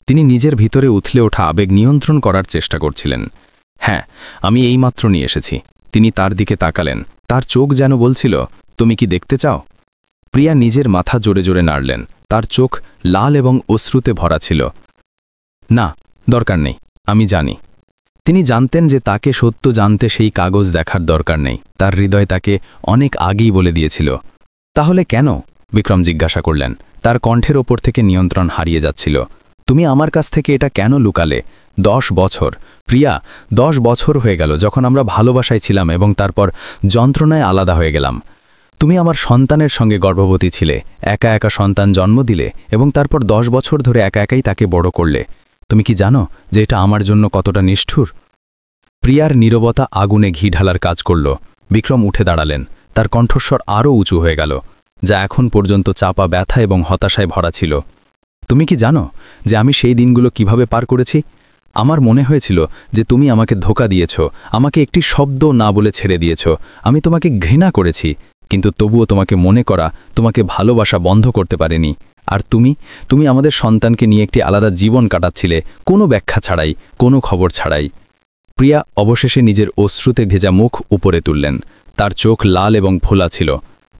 তিনি নিজের ভিতরে উথলে ওঠা আবেগ নিয়ন্ত্রণ করার চেষ্টা করছিলেন। হ্যাঁ, আমি এইমাত্র নিয়ে এসেছি। তিনি তার দিকে তাকালেন। তার চোখ যেন বলছিল, তুমি কি দেখতে চাও? প্রিয়া নিজের মাথা জোরে জোরে নাড়লেন। তার চোখ লাল এবং অশ্রুতে ভরা ছিল। না, দরকার নেই, আমি জানি। তিনি জানতেন যে তাকে সত্য জানতে সেই কাগজ দেখার দরকার নেই। তার হৃদয় তাকে অনেক আগেই বলে দিয়েছিল। তাহলে কেন? বিক্রম জিজ্ঞাসা করলেন। তার কণ্ঠের ওপর থেকে নিয়ন্ত্রণ হারিয়ে যাচ্ছিল। তুমি আমার কাছ থেকে এটা কেন লুকালে? 10 বছর প্রিয়া, 10 বছর হয়ে গেল যখন আমরা ভালোবাসায় ছিলাম এবং তারপর যন্ত্রণায় আলাদা হয়ে গেলাম। তুমি আমার সন্তানের সঙ্গে গর্ভবতী ছিলে, একা একা সন্তান জন্ম দিলে এবং তারপর 10 বছর ধরে একা একাই তাকে বড় করলে। তুমি কি জানো যে এটা আমার জন্য কতটা নিষ্ঠুর? প্রিয়ার নীরবতা আগুনে ঘি ঢালার কাজ করল। বিক্রম উঠে দাঁড়ালেন। তার কণ্ঠস্বর আরও উঁচু হয়ে গেল, যা এখন পর্যন্ত চাপা ব্যথা এবং হতাশায় ভরা ছিল। তুমি কি জানো যে আমি সেই দিনগুলো কিভাবে পার করেছি? আমার মনে হয়েছিল যে তুমি আমাকে ধোঁকা দিয়েছ, আমাকে একটি শব্দ না বলে ছেড়ে দিয়েছ। আমি তোমাকে ঘৃণা করেছি, কিন্তু তবুও তোমাকে মনে করা, তোমাকে ভালোবাসা বন্ধ করতে পারেনি। আর তুমি আমাদের সন্তানকে নিয়ে একটি আলাদা জীবন কাটাচ্ছিলে, কোনো ব্যাখ্যা ছাড়াই, কোনো খবর ছাড়াই। প্রিয়া অবশেষে নিজের অশ্রুতে ভেজা মুখ উপরে তুললেন। তার চোখ লাল এবং ফোলা ছিল।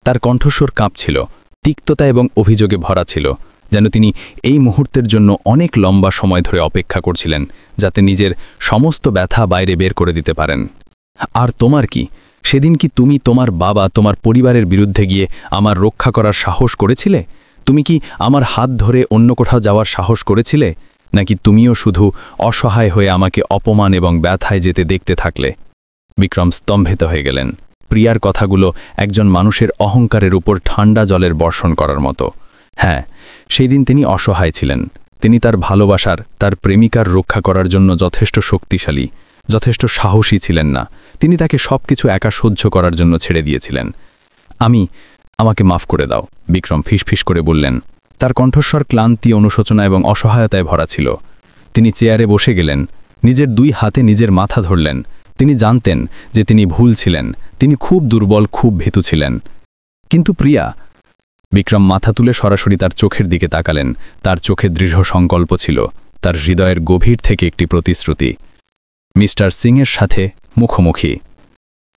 তার কণ্ঠস্বর কাঁপছিল, তিক্ততা এবং অভিযোগে ভরা ছিল, যেন তিনি এই মুহূর্তের জন্য অনেক লম্বা সময় ধরে অপেক্ষা করছিলেন, যাতে নিজের সমস্ত ব্যথা বাইরে বের করে দিতে পারেন। আর তোমার কি? সেদিন কি তুমি তোমার বাবা, তোমার পরিবারের বিরুদ্ধে গিয়ে আমার রক্ষা করার সাহস করেছিলে? তুমি কি আমার হাত ধরে অন্য কোথাও যাওয়ার সাহস করেছিলে? নাকি তুমিও শুধু অসহায় হয়ে আমাকে অপমান এবং ব্যথায় যেতে দেখতে থাকলে? বিক্রম স্তম্ভিত হয়ে গেলেন। প্রিয়ার কথাগুলো একজন মানুষের অহংকারের উপর ঠান্ডা জলের বর্ষণ করার মতো। হ্যাঁ, সেই দিন তিনি অসহায় ছিলেন। তিনি তার ভালোবাসার, তার প্রেমিকার রক্ষা করার জন্য যথেষ্ট শক্তিশালী, যথেষ্ট সাহসী ছিলেন না। তিনি তাকে সবকিছু একা সহ্য করার জন্য ছেড়ে দিয়েছিলেন। আমাকে মাফ করে দাও, বিক্রম ফিসফিস করে বললেন। তার কণ্ঠস্বর ক্লান্তি, অনুশোচনা এবং অসহায়তায় ভরা ছিল। তিনি চেয়ারে বসে গেলেন, নিজের 2 হাতে নিজের মাথা ধরলেন। তিনি জানতেন যে তিনি ভুল ছিলেন, তিনি খুব দুর্বল, খুব ভীতু ছিলেন। কিন্তু প্রিয়া? বিক্রম মাথা তুলে সরাসরি তার চোখের দিকে তাকালেন। তার চোখে দৃঢ় সংকল্প ছিল, তার হৃদয়ের গভীর থেকে একটি প্রতিশ্রুতি। মিস্টার সিংয়ের সাথে মুখোমুখি।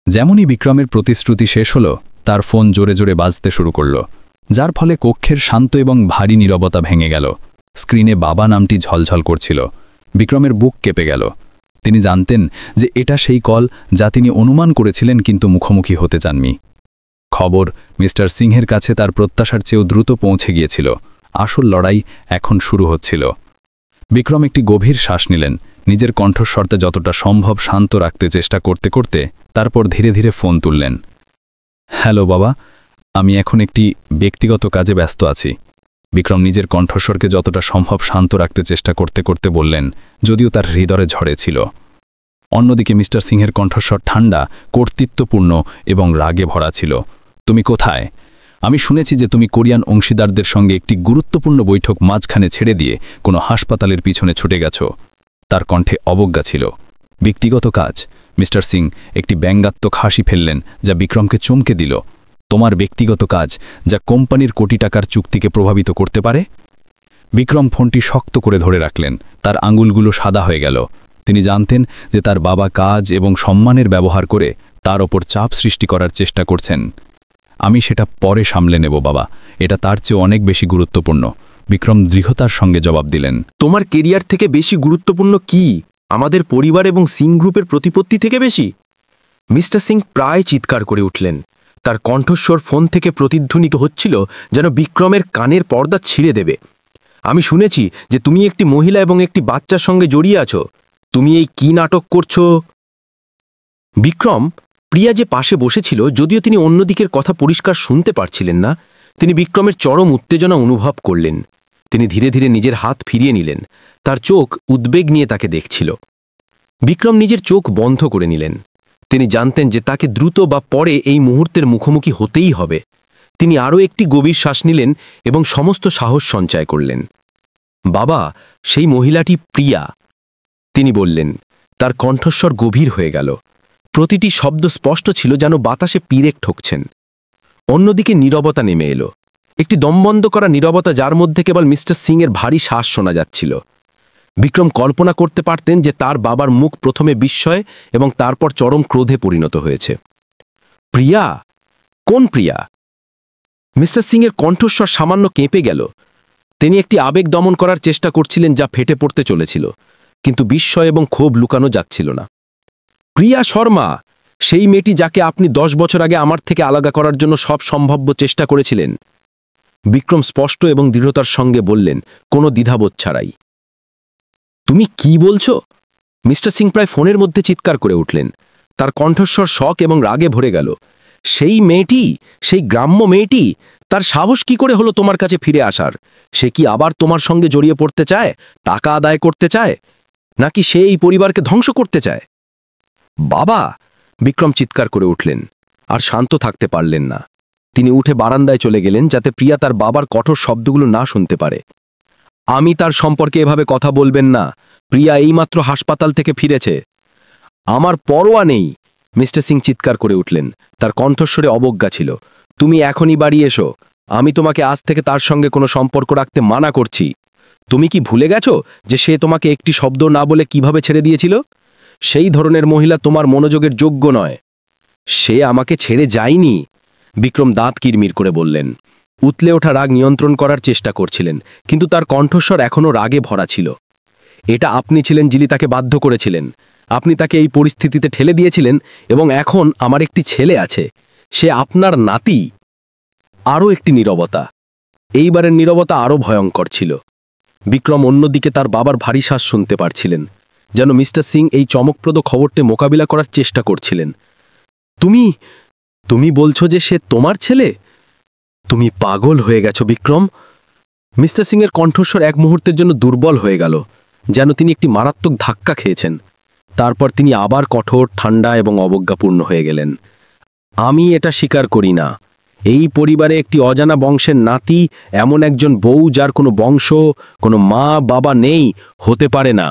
যেমনই বিক্রমের প্রতিশ্রুতি শেষ হল, তার ফোন জোরে জোরে বাজতে শুরু করল, যার ফলে কক্ষের শান্ত এবং ভারী নীরবতা ভেঙে গেল। স্ক্রিনে বাবা নামটি ঝলঝল করছিল। বিক্রমের বুক কেঁপে গেল। তিনি জানতেন যে এটা সেই কল যা তিনি অনুমান করেছিলেন কিন্তু মুখোমুখি হতে চাননি। খবর মিস্টার সিংহের কাছে তার প্রত্যাশার চেয়েও দ্রুত পৌঁছে গিয়েছিল। আসল লড়াই এখন শুরু হচ্ছিল। বিক্রম একটি গভীর শ্বাস নিলেন। নিজের কণ্ঠস্বরতে যতটা সম্ভব শান্ত রাখতে চেষ্টা করতে করতে তারপর ধীরে ধীরে ফোন তুললেন। হ্যালো বাবা, আমি এখন একটি ব্যক্তিগত কাজে ব্যস্ত আছি। বিক্রম নিজের কণ্ঠস্বরকে যতটা সম্ভব শান্ত রাখতে চেষ্টা করতে করতে বললেন, যদিও তার হৃদয়ে ঝড়ে ছিল। অন্যদিকে মিস্টার সিংহের কণ্ঠস্বর ঠান্ডা, কর্তৃত্বপূর্ণ এবং রাগে ভরা ছিল। তুমি কোথায়? আমি শুনেছি যে তুমি কোরিয়ান অংশীদারদের সঙ্গে একটি গুরুত্বপূর্ণ বৈঠক মাঝখানে ছেড়ে দিয়ে কোনো হাসপাতালের পিছনে ছুটে গেছ। তার কণ্ঠে অবজ্ঞা ছিল। ব্যক্তিগত কাজ? মিস্টার সিং একটি ব্যঙ্গাত্মক হাসি ফেললেন, যা বিক্রমকে চমকে দিল। তোমার ব্যক্তিগত কাজ যা কোম্পানির কোটি টাকার চুক্তিকে প্রভাবিত করতে পারে? বিক্রম ফোনটি শক্ত করে ধরে রাখলেন, তার আঙুলগুলো সাদা হয়ে গেল। তিনি জানতেন যে তার বাবা কাজ এবং সম্মানের ব্যবহার করে তার ওপর চাপ সৃষ্টি করার চেষ্টা করছেন। আমি সেটা পরে সামলে নেব বাবা, এটা তার চেয়ে অনেক বেশি গুরুত্বপূর্ণ, বিক্রম দৃঢ়তার সঙ্গে জবাব দিলেন। তোমার কেরিয়ার থেকে বেশি গুরুত্বপূর্ণ কি? আমাদের পরিবার এবং সিং গ্রুপের প্রতিপত্তি থেকে বেশি? মিস্টার সিং প্রায় চিৎকার করে উঠলেন। তার কণ্ঠস্বর ফোন থেকে প্রতিধ্বনিত হচ্ছিল যেন বিক্রমের কানের পর্দা ছিঁড়ে দেবে। আমি শুনেছি যে তুমি একটি মহিলা এবং একটি বাচ্চার সঙ্গে জড়িয়ে আছো। তুমি এই কি নাটক করছো? বিক্রম, প্রিয়া যে পাশে বসেছিল, যদিও তিনি অন্যদিকের কথা পরিষ্কার শুনতে পারছিলেন না, তিনি বিক্রমের চরম উত্তেজনা অনুভব করলেন। তিনি ধীরে ধীরে নিজের হাত ফিরিয়ে নিলেন। তার চোখ উদ্বেগ নিয়ে তাকে দেখছিল। বিক্রম নিজের চোখ বন্ধ করে নিলেন। তিনি জানতেন যে তাকে দ্রুত বা পরে এই মুহূর্তের মুখোমুখি হতেই হবে। তিনি আরও একটি গভীর শ্বাস নিলেন এবং সমস্ত সাহস সঞ্চয় করলেন। বাবা, সেই মহিলাটি প্রিয়া, তিনি বললেন। তার কণ্ঠস্বর গভীর হয়ে গেল। প্রতিটি শব্দ স্পষ্ট ছিল, যেন বাতাসে পিরেক ঠকছেন। অন্যদিকে নীরবতা নেমে এলো, একটি দমবন্ধ করা নীরবতা, যার মধ্যে কেবল মিস্টার সিংয়ের ভারী শ্বাস শোনা যাচ্ছিল। বিক্রম কল্পনা করতে পারতেন যে তার বাবার মুখ প্রথমে বিস্ময় এবং তারপর চরম ক্রোধে পরিণত হয়েছে। প্রিয়া? কোন প্রিয়া? মিস্টার সিংয়ের কণ্ঠস্বর সামান্য কেঁপে গেল। তিনি একটি আবেগ দমন করার চেষ্টা করছিলেন, যা ফেটে পড়তে চলেছিল, কিন্তু বিস্ময় এবং ক্ষোভ লুকানো যাচ্ছিল না। প্রিয়া শর্মা, সেই মেয়েটি যাকে আপনি 10 বছর আগে আমার থেকে আলাদা করার জন্য সব সম্ভাব্য চেষ্টা করেছিলেন। বিক্রম স্পষ্ট এবং দৃঢ়তার সঙ্গে বললেন, কোনো দ্বিধাবোধ ছাড়াই। তুমি কি বলছো? মিস্টার সিং প্রায় ফোনের মধ্যে চিৎকার করে উঠলেন। তার কণ্ঠস্বর শক এবং রাগে ভরে গেল। সেই মেয়েটি, সেই গ্রাম্য মেয়েটি, তার সাহস কি করে হলো তোমার কাছে ফিরে আসার? সে কি আবার তোমার সঙ্গে জড়িয়ে পড়তে চায়, টাকা আদায় করতে চায়, নাকি সে এই পরিবারকে ধ্বংস করতে চায়? বাবা! বিক্রম চিৎকার করে উঠলেন, আর শান্ত থাকতে পারলেন না। তিনি উঠে বারান্দায় চলে গেলেন, যাতে প্রিয়া তার বাবার কঠোর শব্দগুলো না শুনতে পারে। আমি তার সম্পর্কে এভাবে কথা বলবেন না। প্রিয়া এইমাত্র হাসপাতাল থেকে ফিরেছে। আমার পরোয়া নেই, মিস্টার সিং চিৎকার করে উঠলেন। তার কণ্ঠস্বরে অবজ্ঞা ছিল। তুমি এখনই বাড়ি এসো। আমি তোমাকে আজ থেকে তার সঙ্গে কোনো সম্পর্ক রাখতে মানা করছি। তুমি কি ভুলে গেছো যে সে তোমাকে একটি শব্দ না বলে কিভাবে ছেড়ে দিয়েছিল? সেই ধরনের মহিলা তোমার মনোযোগের যোগ্য নয়। সে আমাকে ছেড়ে যায়নি, বিক্রম দাঁত কিরমির করে বললেন। উতলে ওঠা রাগ নিয়ন্ত্রণ করার চেষ্টা করছিলেন, কিন্তু তার কণ্ঠস্বর এখনও রাগে ভরা ছিল। এটা আপনি ছিলেন যিনি তাকে বাধ্য করেছিলেন। আপনি তাকে এই পরিস্থিতিতে ঠেলে দিয়েছিলেন, এবং এখন আমার একটি ছেলে আছে, সে আপনার নাতি। আরও একটি নীরবতা। এইবারের নীরবতা আরও ভয়ঙ্কর ছিল। বিক্রম অন্যদিকে তার বাবার ভারী শ্বাস শুনতে পারছিলেন, যেন মিস্টার সিং এই চমকপ্রদ খবরটি মোকাবিলা করার চেষ্টা করছিলেন। তুমি তুমি বলছো যে সে তোমার ছেলে? তুমি পাগল হয়ে গেছো বিক্রম। মিস্টার সিংয়ের কণ্ঠস্বর এক মুহূর্তের জন্য দুর্বল হয়ে গেল, যেন তিনি একটি মারাত্মক ধাক্কা খেয়েছেন। তারপর তিনি আবার কঠোর, ঠান্ডা এবং অবজ্ঞাপূর্ণ হয়ে গেলেন। আমি এটা স্বীকার করি না। এই পরিবারে একটি অজানা বংশের নাতি, এমন একজন বউ যার কোনো বংশ, কোনো মা বাবা নেই, হতে পারে না।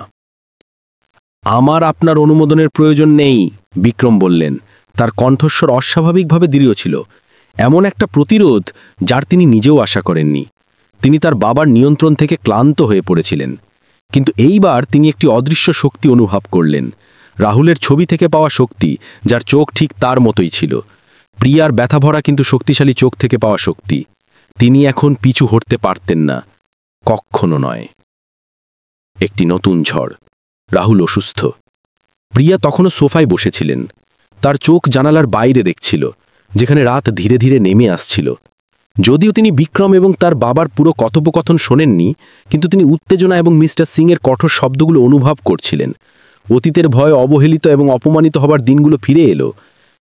আমার আপনার অনুমোদনের প্রয়োজন নেই, বিক্রম বললেন। তার কণ্ঠস্বর অস্বাভাবিকভাবে দৃঢ় ছিল, এমন একটা প্রতিরোধ যার তিনি নিজেও আশা করেননি। তিনি তার বাবার নিয়ন্ত্রণ থেকে ক্লান্ত হয়ে পড়েছিলেন, কিন্তু এইবার তিনি একটি অদৃশ্য শক্তি অনুভব করলেন, রাহুলের ছবি থেকে পাওয়া শক্তি, যার চোখ ঠিক তার মতোই ছিল। প্রিয়ার ব্যথাভরা কিন্তু শক্তিশালী চোখ থেকে পাওয়া শক্তি। তিনি এখন পিছু হটতে পারতেন না, কখনো নয়। একটি নতুন ঝড়। রাহুল অসুস্থ। প্রিয়া তখনও সোফায় বসেছিলেন। তার চোখ জানালার বাইরে দেখছিল, যেখানে রাত ধীরে ধীরে নেমে আসছিল। যদিও তিনি বিক্রম এবং তার বাবার পুরো কথোপকথন শোনেননি, কিন্তু তিনি উত্তেজনা এবং মিস্টার সিংয়ের কঠোর শব্দগুলো অনুভব করছিলেন। অতীতের ভয়, অবহেলিত এবং অপমানিত হবার দিনগুলো ফিরে এলো।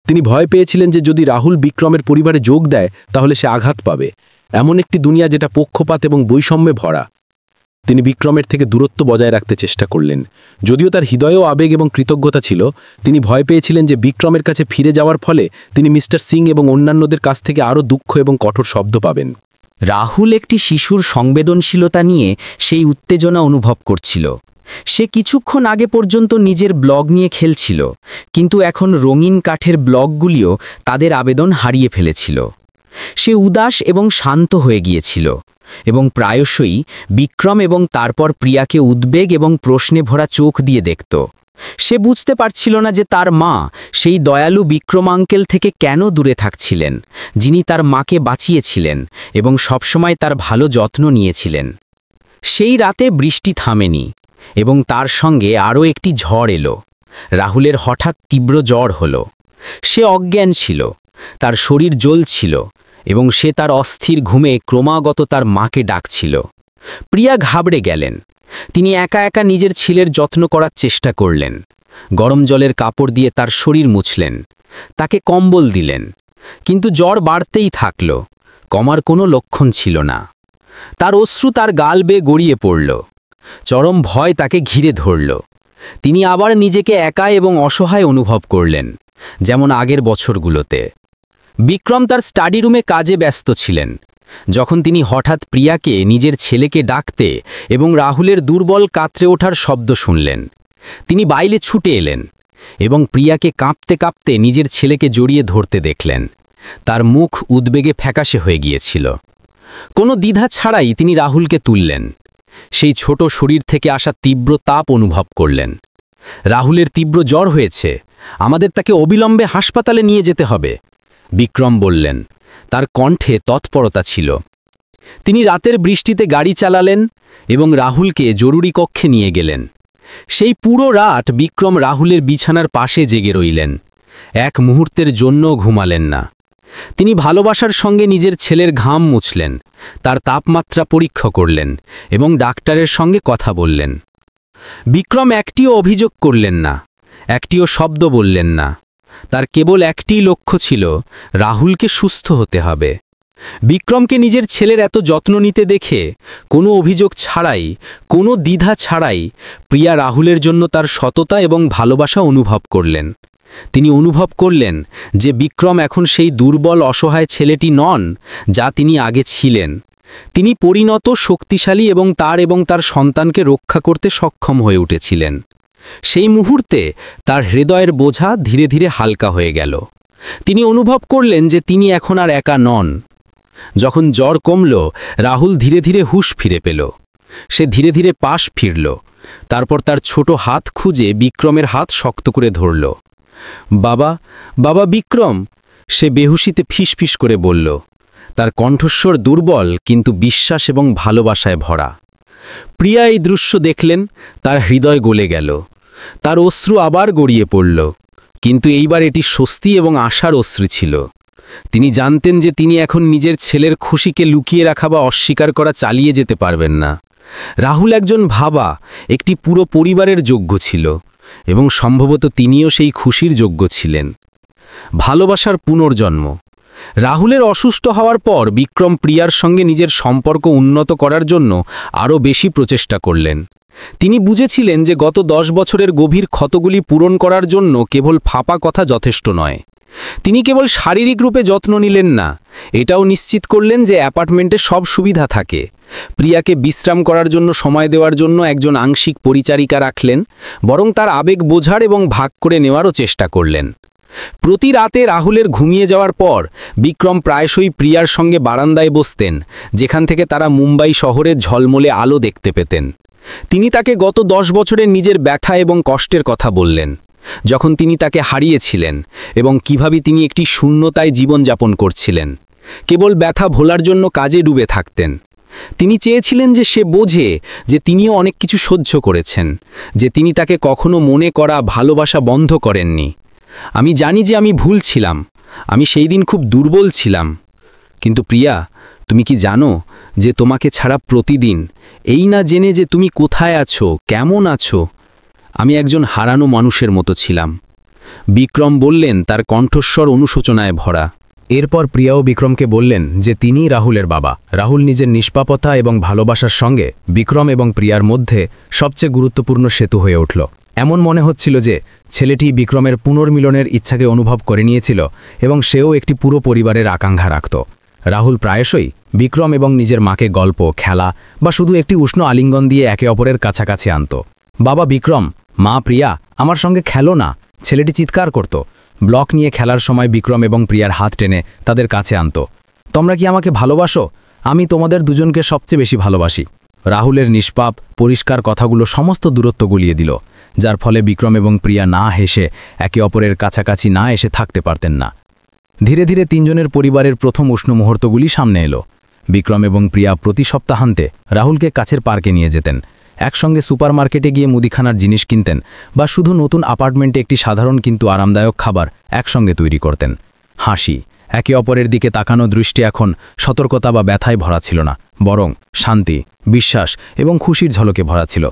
তিনি ভয় পেয়েছিলেন যে যদি রাহুল বিক্রমের পরিবারে যোগ দেয় তাহলে সে আঘাত পাবে, এমন একটি দুনিয়া যেটা পক্ষপাত এবং বৈষম্যে ভরা। তিনি বিক্রমের থেকে দূরত্ব বজায় রাখতে চেষ্টা করলেন। যদিও তার হৃদয়েও আবেগ এবং কৃতজ্ঞতা ছিল, তিনি ভয় পেয়েছিলেন যে বিক্রমের কাছে ফিরে যাওয়ার ফলে তিনি মিস্টার সিং এবং অন্যান্যদের কাছ থেকে আরও দুঃখ এবং কঠোর শব্দ পাবেন। রাহুল একটি শিশুর সংবেদনশীলতা নিয়ে সেই উত্তেজনা অনুভব করছিল। সে কিছুক্ষণ আগে পর্যন্ত নিজের ব্লগ নিয়ে খেলছিল, কিন্তু এখন রঙিন কাঠের ব্লগগুলিও তাদের আবেদন হারিয়ে ফেলেছিল। সে উদাস এবং শান্ত হয়ে গিয়েছিল এবং প্রায়শই বিক্রম এবং তারপর প্রিয়াকে উদ্বেগ এবং প্রশ্নে ভরা চোখ দিয়ে দেখত। সে বুঝতে পারছিল না যে তার মা সেই দয়ালু বিক্রম আঙ্কেল থেকে কেন দূরে থাকছিলেন, যিনি তার মাকে বাঁচিয়েছিলেন এবং সবসময় তার ভালো যত্ন নিয়েছিলেন। সেই রাতে বৃষ্টি থামেনি এবং তার সঙ্গে আরও একটি ঝড় এলো। রাহুলের হঠাৎ তীব্র জ্বর হলো। সে অজ্ঞান ছিল, তার শরীর জ্বলছিল এবং সে তার অস্থির ঘুমে ক্রমাগত তার মাকে ডাকছিল। প্রিয়া ঘাবড়ে গেলেন। তিনি একা একা নিজের ছেলের যত্ন করার চেষ্টা করলেন। গরম জলের কাপড় দিয়ে তার শরীর মুছলেন, তাকে কম্বল দিলেন, কিন্তু জ্বর বাড়তেই থাকল, কমার কোনো লক্ষণ ছিল না। তার অশ্রু তার গাল বেয়ে গড়িয়ে পড়ল। চরম ভয় তাকে ঘিরে ধরল। তিনি আবার নিজেকে একা এবং অসহায় অনুভব করলেন, যেমন আগের বছরগুলোতে। বিক্রম তার স্টাডি রুমে কাজে ব্যস্ত ছিলেন, যখন তিনি হঠাৎ প্রিয়াকে নিজের ছেলেকে ডাকতে এবং রাহুলের দুর্বল কাতরে ওঠার শব্দ শুনলেন। তিনি বাইরে ছুটে এলেন এবং প্রিয়াকে কাঁপতে কাঁপতে নিজের ছেলেকে জড়িয়ে ধরতে দেখলেন। তার মুখ উদ্বেগে ফ্যাকাশে হয়ে গিয়েছিল। কোনো দ্বিধা ছাড়াই তিনি রাহুলকে তুললেন। সেই ছোট শরীর থেকে আসা তীব্র তাপ অনুভব করলেন। রাহুলের তীব্র জ্বর হয়েছে, আমাদের তাকে অবিলম্বে হাসপাতালে নিয়ে যেতে হবে, বিক্রম বললেন। তার কণ্ঠে তৎপরতা ছিল। তিনি রাতের বৃষ্টিতে গাড়ি চালালেন এবং রাহুলকে জরুরি কক্ষে নিয়ে গেলেন। সেই পুরো রাত বিক্রম রাহুলের বিছানার পাশে জেগে রইলেন। এক মুহূর্তের জন্য ঘুমালেন না। তিনি ভালোবাসার সঙ্গে নিজের ছেলের ঘাম মুছলেন, তার তাপমাত্রা পরীক্ষা করলেন এবং ডাক্তারের সঙ্গে কথা বললেন। বিক্রম একটিও অভিযোগ করলেন না, একটিও শব্দ বললেন না। তার কেবল একটিই লক্ষ্য ছিল, রাহুলকে সুস্থ হতে হবে। বিক্রমকে নিজের ছেলের এত যত্ন নিতে দেখে কোনো অভিযোগ ছাড়াই, কোনো দ্বিধা ছাড়াই প্রিয়া রাহুলের জন্য তার সততা এবং ভালোবাসা অনুভব করলেন। তিনি অনুভব করলেন যে বিক্রম এখন সেই দুর্বল অসহায় ছেলেটি নন যা তিনি আগে ছিলেন। তিনি পরিণত, শক্তিশালী এবং তার সন্তানকে রক্ষা করতে সক্ষম হয়ে উঠেছিলেন। সেই মুহূর্তে তার হৃদয়ের বোঝা ধীরে ধীরে হালকা হয়ে গেল। তিনি অনুভব করলেন যে তিনি এখন আর একা নন। যখন জ্বর কমল, রাহুল ধীরে ধীরে হুঁশ ফিরে পেল। সে ধীরে ধীরে পাশ ফিরল। তারপর তার ছোট হাত খুঁজে বিক্রমের হাত শক্ত করে ধরল। বাবা, বাবা বিক্রম, সে বেহুশিতে ফিসফিস করে বলল। তার কণ্ঠস্বর দুর্বল কিন্তু বিশ্বাস এবং ভালোবাসায় ভরা। প্রিয়া এই দৃশ্য দেখলেন, তার হৃদয় গলে গেল। তার অশ্রু আবার গড়িয়ে পড়ল, কিন্তু এইবার এটি স্বস্তি এবং আশার অশ্রু ছিল। তিনি জানতেন যে তিনি এখন নিজের ছেলের খুশিকে লুকিয়ে রাখা বা অস্বীকার করা চালিয়ে যেতে পারবেন না। রাহুল একজন ভাবা, একটি পুরো পরিবারের যোগ্য ছিল এবং সম্ভবত তিনিও সেই খুশির যোগ্য ছিলেন। ভালোবাসার পুনর্জন্ম। রাহুলের অসুস্থ হওয়ার পর বিক্রম প্রিয়ার সঙ্গে নিজের সম্পর্ক উন্নত করার জন্য আরও বেশি প্রচেষ্টা করলেন। তিনি বুঝেছিলেন যে গত 10 বছরের গভীর ক্ষতগুলি পূরণ করার জন্য কেবল ফাঁপা কথা যথেষ্ট নয়। তিনি কেবল শারীরিক রূপে যত্ন নিলেন না, এটাও নিশ্চিত করলেন যে অ্যাপার্টমেন্টে সব সুবিধা থাকে। প্রিয়াকে বিশ্রাম করার জন্য সময় দেওয়ার জন্য একজন আংশিক পরিচারিকা রাখলেন, বরং তার আবেগ বোঝার এবং ভাগ করে নেওয়ারও চেষ্টা করলেন। প্রতি রাতে রাহুলের ঘুমিয়ে যাওয়ার পর বিক্রম প্রায়শই প্রিয়ার সঙ্গে বারান্দায় বসতেন, যেখান থেকে তারা মুম্বাই শহরের ঝলমলে আলো দেখতে পেতেন। তিনি তাকে গত 10 বছরের নিজের ব্যথা এবং কষ্টের কথা বললেন, যখন তিনি তাকে হারিয়েছিলেন এবং কিভাবে তিনি একটি শূন্যতায় জীবনযাপন করছিলেন, কেবল ব্যথা ভোলার জন্য কাজে ডুবে থাকতেন। তিনি চেয়েছিলেন যে সে বোঝে যে তিনিও অনেক কিছু সহ্য করেছেন, যে তিনি তাকে কখনো মনে করা ভালোবাসা বন্ধ করেননি। আমি জানি যে আমি ভুল ছিলাম, আমি সেই দিন খুব দুর্বল ছিলাম, কিন্তু প্রিয়া, তুমি কি জানো যে তোমাকে ছাড়া প্রতিদিন, এই না জেনে যে তুমি কোথায় আছো, কেমন আছো, আমি একজন হারানো মানুষের মতো ছিলাম। বিক্রম বললেন, তার কণ্ঠস্বর অনুশোচনায় ভরা। এরপর প্রিয়াও বিক্রমকে বললেন যে তিনিই রাহুলের বাবা। রাহুল নিজের নিষ্পাপতা এবং ভালোবাসার সঙ্গে বিক্রম এবং প্রিয়ার মধ্যে সবচেয়ে গুরুত্বপূর্ণ সেতু হয়ে উঠল। এমন মনে হচ্ছিল যে ছেলেটি বিক্রমের পুনর্মিলনের ইচ্ছাকে অনুভব করে নিয়েছিল এবং সেও একটি পুরো পরিবারের আকাঙ্ক্ষা রাখত। রাহুল প্রায়শই বিক্রম এবং নিজের মাকে গল্প, খেলা বা শুধু একটি উষ্ণ আলিঙ্গন দিয়ে একে অপরের কাছাকাছি আনত। বাবা বিক্রম, মা প্রিয়া, আমার সঙ্গে খেলো না, ছেলেটি চিৎকার করত। ব্লক নিয়ে খেলার সময় বিক্রম এবং প্রিয়ার হাত টেনে তাদের কাছে আনত। তোমরা কি আমাকে ভালোবাসো? আমি তোমাদের দুজনকে সবচেয়ে বেশি ভালোবাসি। রাহুলের নিষ্পাপ, পরিষ্কার কথাগুলো সমস্ত দূরত্ব গুলিয়ে দিল, যার ফলে বিক্রম এবং প্রিয়া না হেসে একে অপরের কাছাকাছি না এসে থাকতে পারতেন না। ধীরে ধীরে তিনজনের পরিবারের প্রথম উষ্ণ মুহূর্তগুলি সামনে এলো। বিক্রম এবং প্রিয়া প্রতি সপ্তাহান্তে রাহুলকে কাছের পার্কে নিয়ে যেতেন, একসঙ্গে সুপারমার্কেটে গিয়ে মুদিখানার জিনিস কিনতেন বা শুধু নতুন অ্যাপার্টমেন্টে একটি সাধারণ কিন্তু আরামদায়ক খাবার একসঙ্গে তৈরি করতেন। হাসি, একে অপরের দিকে তাকানো দৃষ্টি এখন সতর্কতা বা ব্যথায় ভরা ছিল না, বরং শান্তি, বিশ্বাস এবং খুশির ঝলকে ভরা ছিল।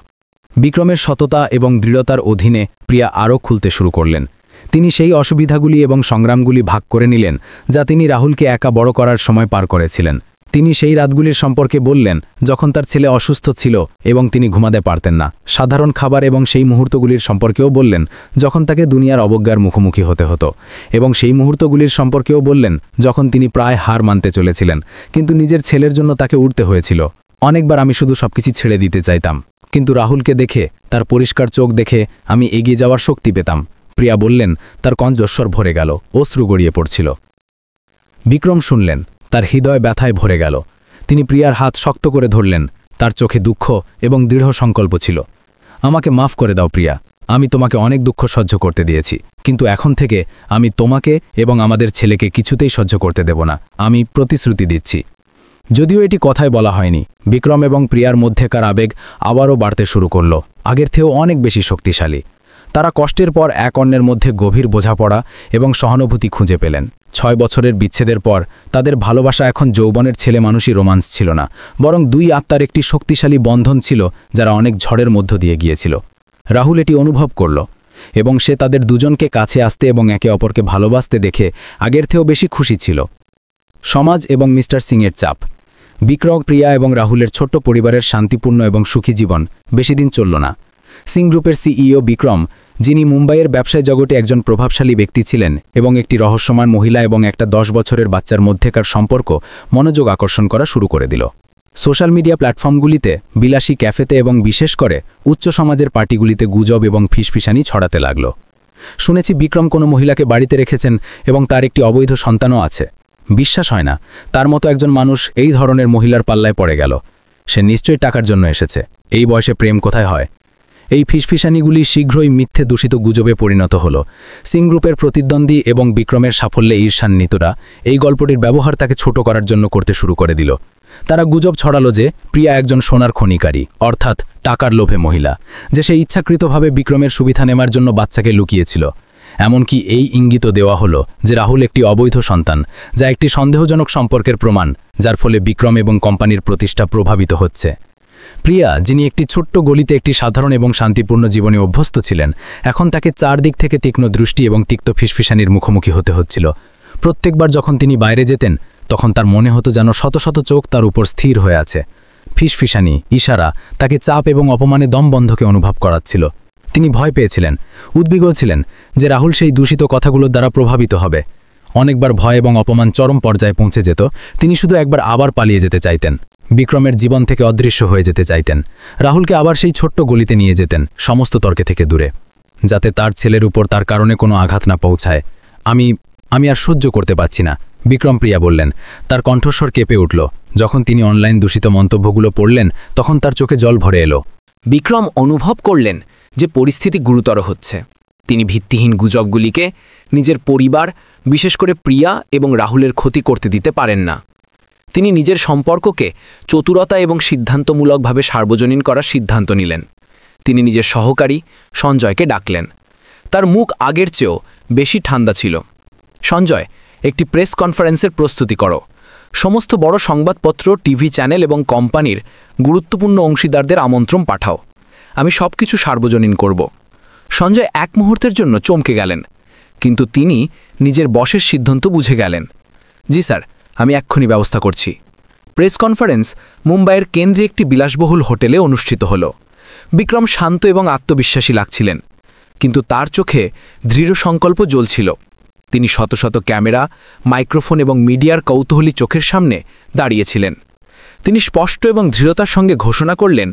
বিক্রমের সততা এবং দৃঢ়তার অধীনে প্রিয়া আরও খুলতে শুরু করলেন। তিনি সেই অসুবিধাগুলি এবং সংগ্রামগুলি ভাগ করে নিলেন যা তিনি রাহুলকে একা বড় করার সময় পার করেছিলেন। তিনি সেই রাতগুলির সম্পর্কে বললেন যখন তার ছেলে অসুস্থ ছিল এবং তিনি ঘুমাতে পারতেন না, সাধারণ খাবার এবং সেই মুহূর্তগুলির সম্পর্কেও বললেন যখন তাকে দুনিয়ার অবজ্ঞার মুখোমুখি হতে হতো, এবং সেই মুহূর্তগুলির সম্পর্কেও বললেন যখন তিনি প্রায় হার মানতে চলেছিলেন কিন্তু নিজের ছেলের জন্য তাকে উঠতে হয়েছিল। অনেকবার আমি শুধু সবকিছু ছেড়ে দিতে চাইতাম, কিন্তু রাহুলকে দেখে, তার পরিষ্কার চোখ দেখে আমি এগিয়ে যাওয়ার শক্তি পেতাম। প্রিয়া বললেন, তার কণ্ঠস্বর ভরে গেল, অশ্রু গড়িয়ে পড়ছিল। বিক্রম শুনলেন, তার হৃদয় ব্যথায় ভরে গেল। তিনি প্রিয়ার হাত শক্ত করে ধরলেন, তার চোখে দুঃখ এবং দৃঢ় সংকল্প ছিল। আমাকে মাফ করে দাও প্রিয়া, আমি তোমাকে অনেক দুঃখ সহ্য করতে দিয়েছি, কিন্তু এখন থেকে আমি তোমাকে এবং আমাদের ছেলেকে কিছুতেই সহ্য করতে দেব না, আমি প্রতিশ্রুতি দিচ্ছি। যদিও এটি কথায় বলা হয়নি, বিক্রম এবং প্রিয়ার মধ্যেকার আবেগ আবারও বাড়তে শুরু করল, আগের থেকেও অনেক বেশি শক্তিশালী। তারা কষ্টের পর এক অন্যের মধ্যে গভীর বোঝাপড়া এবং সহানুভূতি খুঁজে পেলেন। 6 বছরের বিচ্ছেদের পর তাদের ভালোবাসা এখন যৌবনের ছেলে মানুষই রোমান্স ছিল না, বরং দুই আত্মার একটি শক্তিশালী বন্ধন ছিল যারা অনেক ঝড়ের মধ্য দিয়ে গিয়েছিল। রাহুল এটি অনুভব করল এবং সে তাদের দুজনকে কাছে আসতে এবং একে অপরকে ভালোবাসতে দেখে আগের থেকেও বেশি খুশি ছিল। সমাজ এবং মিস্টার সিংয়ের চাপ। বিক্রম, প্রিয়া এবং রাহুলের ছোট্ট পরিবারের শান্তিপূর্ণ এবং সুখী জীবন বেশি দিন চলল না। সিং গ্রুপের সিইও বিক্রম, যিনি মুম্বাইয়ের ব্যবসায় জগতে একজন প্রভাবশালী ব্যক্তি ছিলেন এবং একটি রহস্যময় মহিলা এবং একটা 10 বছরের বাচ্চার মধ্যেকার সম্পর্ক মনোযোগ আকর্ষণ করা শুরু করে দিল। সোশ্যাল মিডিয়া প্ল্যাটফর্মগুলিতে, বিলাসী ক্যাফেতে এবং বিশেষ করে উচ্চ সমাজের পার্টিগুলিতে গুজব এবং ফিসফিসানি ছড়াতে লাগল। শুনেছি বিক্রম কোনো মহিলাকে বাড়িতে রেখেছেন এবং তার একটি অবৈধ সন্তানও আছে। বিশ্বাস হয় না তার মতো একজন মানুষ এই ধরনের মহিলার পাল্লায় পড়ে গেল। সে নিশ্চয়ই টাকার জন্য এসেছে। এই বয়সে প্রেম কোথায় হয়? এই ফিসফিসানিগুলি শীঘ্রই মিথ্যে দূষিত গুজবে পরিণত হল। সিং গ্রুপের প্রতিদ্বন্দ্বী এবং বিক্রমের সাফল্যে ঈর্ষান্বিতরা এই গল্পটির ব্যবহার তাকে ছোট করার জন্য করতে শুরু করে দিল। তারা গুজব ছড়ালো যে প্রিয়া একজন সোনার খনিকারী, অর্থাৎ টাকার লোভে মহিলা, যে সে ইচ্ছাকৃতভাবে বিক্রমের সুবিধা নেওয়ার জন্য বাচ্চাকে লুকিয়েছিল। এমনকি এই ইঙ্গিত দেওয়া হলো যে রাহুল একটি অবৈধ সন্তান, যা একটি সন্দেহজনক সম্পর্কের প্রমাণ, যার ফলে বিক্রম এবং কোম্পানির প্রতিষ্ঠা প্রভাবিত হচ্ছে। প্রিয়া, যিনি একটি ছোট্ট গলিতে একটি সাধারণ এবং শান্তিপূর্ণ জীবনে অভ্যস্ত ছিলেন, এখন তাকে চারদিক থেকে তীক্ষ্ণ দৃষ্টি এবং তিক্ত ফিসফিসানির মুখোমুখি হতে হচ্ছিল। প্রত্যেকবার যখন তিনি বাইরে যেতেন তখন তার মনে হতো যেন শত শত চোখ তার উপর স্থির হয়ে আছে। ফিসফিসানি, ইশারা তাকে চাপ এবং অপমানে দমবন্ধকে অনুভব করাচ্ছিল। তিনি ভয় পেয়েছিলেন, উদ্বিগ্ন ছিলেন যে রাহুল সেই দূষিত কথাগুলোর দ্বারা প্রভাবিত হবে। অনেকবার ভয় এবং অপমান চরম পর্যায়ে পৌঁছে যেত। তিনি শুধু একবার আবার পালিয়ে যেতে চাইতেন, বিক্রমের জীবন থেকে অদৃশ্য হয়ে যেতে চাইতেন। রাহুলকে আবার সেই ছোট্ট গলিতে নিয়ে যেতেন, সমস্ত তর্কে থেকে দূরে, যাতে তার ছেলের উপর তার কারণে কোনো আঘাত না পৌঁছায়। আমি আর সহ্য করতে পারছি না, বিক্রম প্রিয়া বললেন। তার কণ্ঠস্বর কেঁপে উঠল। যখন তিনি অনলাইন দূষিত মন্তব্যগুলো পড়লেন তখন তার চোখে জল ভরে এলো। বিক্রম অনুভব করলেন যে পরিস্থিতি গুরুতর হচ্ছে। তিনি ভিত্তিহীন গুজবগুলিকে নিজের পরিবার, বিশেষ করে প্রিয়া এবং রাহুলের ক্ষতি করতে দিতে পারেন না। তিনি নিজের সম্পর্ককে চতুরতা এবং সিদ্ধান্তমূলকভাবে সার্বজনীন করার সিদ্ধান্ত নিলেন। তিনি নিজের সহকারী সঞ্জয়কে ডাকলেন। তার মুখ আগের চেয়েও বেশি ঠান্ডা ছিল। সঞ্জয়, একটি প্রেস কনফারেন্সের প্রস্তুতি করো। সমস্ত বড় সংবাদপত্র, টিভি চ্যানেল এবং কোম্পানির গুরুত্বপূর্ণ অংশীদারদের আমন্ত্রণ পাঠাও। আমি সবকিছু সার্বজনীন করব। সঞ্জয় এক মুহূর্তের জন্য চমকে গেলেন, কিন্তু তিনি নিজের বসের সিদ্ধান্ত বুঝে গেলেন। জি স্যার, আমি এক্ষুনি ব্যবস্থা করছি। প্রেস কনফারেন্স মুম্বাইয়ের কেন্দ্রে একটি বিলাসবহুল হোটেলে অনুষ্ঠিত হল। বিক্রম শান্ত এবং আত্মবিশ্বাসী লাগছিলেন, কিন্তু তার চোখে দৃঢ় সংকল্প জ্বলছিল। তিনি শত শত ক্যামেরা, মাইক্রোফোন এবং মিডিয়ার কৌতূহলী চোখের সামনে দাঁড়িয়েছিলেন। তিনি স্পষ্ট এবং দৃঢ়তার সঙ্গে ঘোষণা করলেন,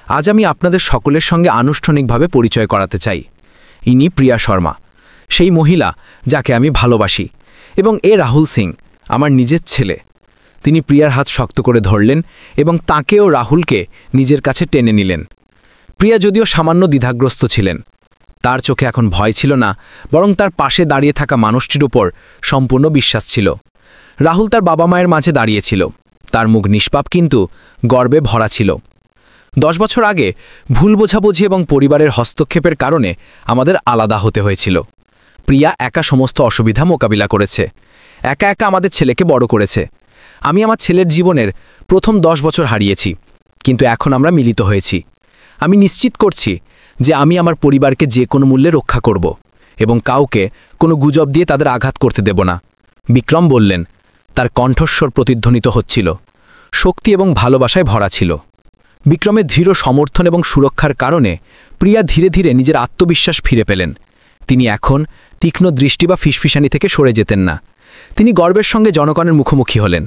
আজ আমি আপনাদের সকলের সঙ্গে আনুষ্ঠানিকভাবে পরিচয় করাতে চাই। ইনি প্রিয়া শর্মা, সেই মহিলা যাকে আমি ভালোবাসি, এবং রাহুল সিং, আমার নিজের ছেলে। তিনি প্রিয়ার হাত শক্ত করে ধরলেন এবং তাকে ও রাহুলকে নিজের কাছে টেনে নিলেন। প্রিয়া যদিও সামান্য দ্বিধাগ্রস্ত ছিলেন, তার চোখে এখন ভয় ছিল না, বরং তার পাশে দাঁড়িয়ে থাকা মানুষটির উপর সম্পূর্ণ বিশ্বাস ছিল। রাহুল তার বাবা মায়ের মাঝে দাঁড়িয়েছিল, তার মুখ নিষ্পাপ কিন্তু গর্বে ভরা ছিল। 10 বছর আগে ভুল বোঝাবুঝি এবং পরিবারের হস্তক্ষেপের কারণে আমাদের আলাদা হতে হয়েছিল। প্রিয়া একা সমস্ত অসুবিধা মোকাবিলা করেছে, একা একা আমাদের ছেলেকে বড় করেছে। আমি আমার ছেলের জীবনের প্রথম 10 বছর হারিয়েছি, কিন্তু এখন আমরা মিলিত হয়েছি। আমি নিশ্চিত করছি যে আমি আমার পরিবারকে যে কোনো মূল্যে রক্ষা করব এবং কাউকে কোনো গুজব দিয়ে তাদের আঘাত করতে দেব না। বিক্রম বললেন, তার কণ্ঠস্বর প্রতিধ্বনিত হচ্ছিল, শক্তি এবং ভালোবাসায় ভরা ছিল। বিক্রমের দৃঢ় সমর্থন এবং সুরক্ষার কারণে প্রিয়া ধীরে ধীরে নিজের আত্মবিশ্বাস ফিরে পেলেন। তিনি এখন তীক্ষ্ণ দৃষ্টি বা ফিসফিসানি থেকে সরে যেতেন না। তিনি গর্বের সঙ্গে জনগণের মুখোমুখি হলেন,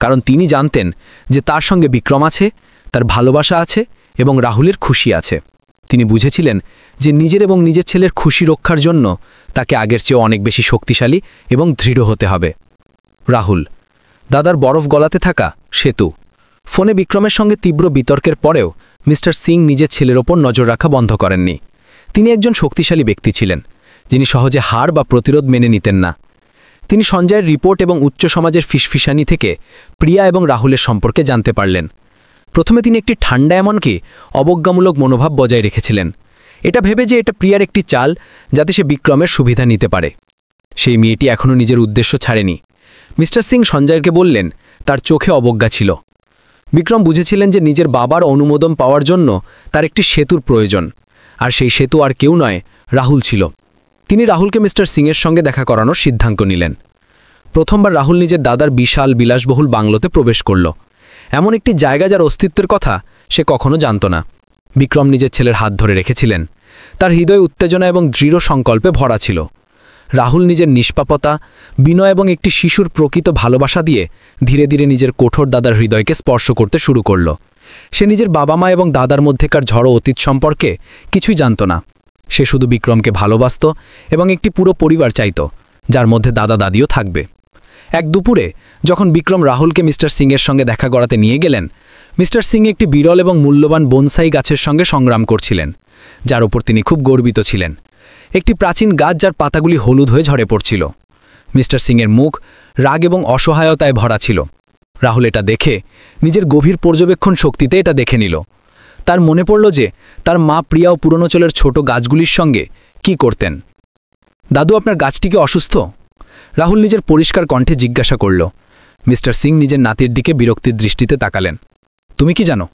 কারণ তিনি জানতেন যে তার সঙ্গে বিক্রম আছে, তার ভালোবাসা আছে এবং রাহুলের খুশি আছে। তিনি বুঝেছিলেন যে নিজের এবং নিজের ছেলের খুশি রক্ষার জন্য তাকে আগের চেয়ে অনেক বেশি শক্তিশালী এবং দৃঢ় হতে হবে। রাহুল, দাদার বরফ গলাতে থাকা সেতু। ফোনে বিক্রমের সঙ্গে তীব্র বিতর্কের পরেও মিস্টার সিং নিজের ছেলের ওপর নজর রাখা বন্ধ করেননি। তিনি একজন শক্তিশালী ব্যক্তি ছিলেন, যিনি সহজে হার বা প্রতিরোধ মেনে নিতেন না। তিনি সঞ্জয়ের রিপোর্ট এবং উচ্চ সমাজের ফিসফিসানি থেকে প্রিয়া এবং রাহুলের সম্পর্কে জানতে পারলেন। প্রথমে তিনি একটি ঠান্ডা এমনকি অবজ্ঞামূলক মনোভাব বজায় রেখেছিলেন, এটা ভেবে যে এটা প্রিয়ার একটি চাল যাতে সে বিক্রমের সুবিধা নিতে পারে। সেই মেয়েটি এখনও নিজের উদ্দেশ্য ছাড়েনি। মিস্টার সিং সঞ্জয়কে বললেন, তার চোখে অবজ্ঞা ছিল। বিক্রম বুঝেছিলেন যে নিজের বাবার অনুমোদন পাওয়ার জন্য তার একটি সেতুর প্রয়োজন, আর সেই সেতু আর কেউ নয়, রাহুল ছিল। তিনি রাহুলকে মিস্টার সিংয়ের সঙ্গে দেখা করানোর সিদ্ধান্ত নিলেন। প্রথমবার রাহুল নিজের দাদার বিশাল বিলাসবহুল বাংলোতে প্রবেশ করল, এমন একটি জায়গা যার অস্তিত্বের কথা সে কখনো জানত না। বিক্রম নিজের ছেলের হাত ধরে রেখেছিলেন, তার হৃদয় উত্তেজনা এবং দৃঢ় সংকল্পে ভরা ছিল। রাহুল নিজের নিষ্পাপতা, বিনয় এবং একটি শিশুর প্রকৃত ভালোবাসা দিয়ে ধীরে ধীরে নিজের কঠোর দাদার হৃদয়কে স্পর্শ করতে শুরু করল। সে নিজের বাবা মা এবং দাদার মধ্যেকার ঝড়ো অতীত সম্পর্কে কিছুই জানত না। সে শুধু বিক্রমকে ভালোবাসত এবং একটি পুরো পরিবার চাইত, যার মধ্যে দাদা দাদিও থাকবে। এক দুপুরে যখন বিক্রম রাহুলকে মিস্টার সিংয়ের সঙ্গে দেখা করাতে নিয়ে গেলেন, মিস্টার সিং একটি বিরল এবং মূল্যবান বনসাই গাছের সঙ্গে সংগ্রাম করছিলেন, যার উপর তিনি খুব গর্বিত ছিলেন। একটি প্রাচীন গাছ যার পাতাগুলি হলুদ হয়ে ঝরে পড়ছিল। মিস্টার সিংয়ের মুখ রাগ এবং অসহায়তায় ভরা ছিল। রাহুল এটা দেখে নিজের গভীর পর্যবেক্ষণ শক্তিতে এটা দেখে নিল। তার মনে পড়ল যে তার মা প্রিয়া ও পুরনোচলের ছোট গাছগুলির সঙ্গে কি করতেন। দাদু, আপনার গাছটি কি অসুস্থ? রাহুল নিজের পরিষ্কার কণ্ঠে জিজ্ঞাসা করল। মিস্টার সিং নিজের নাতির দিকে বিরক্তির দৃষ্টিতে তাকালেন। তুমি কি জানো?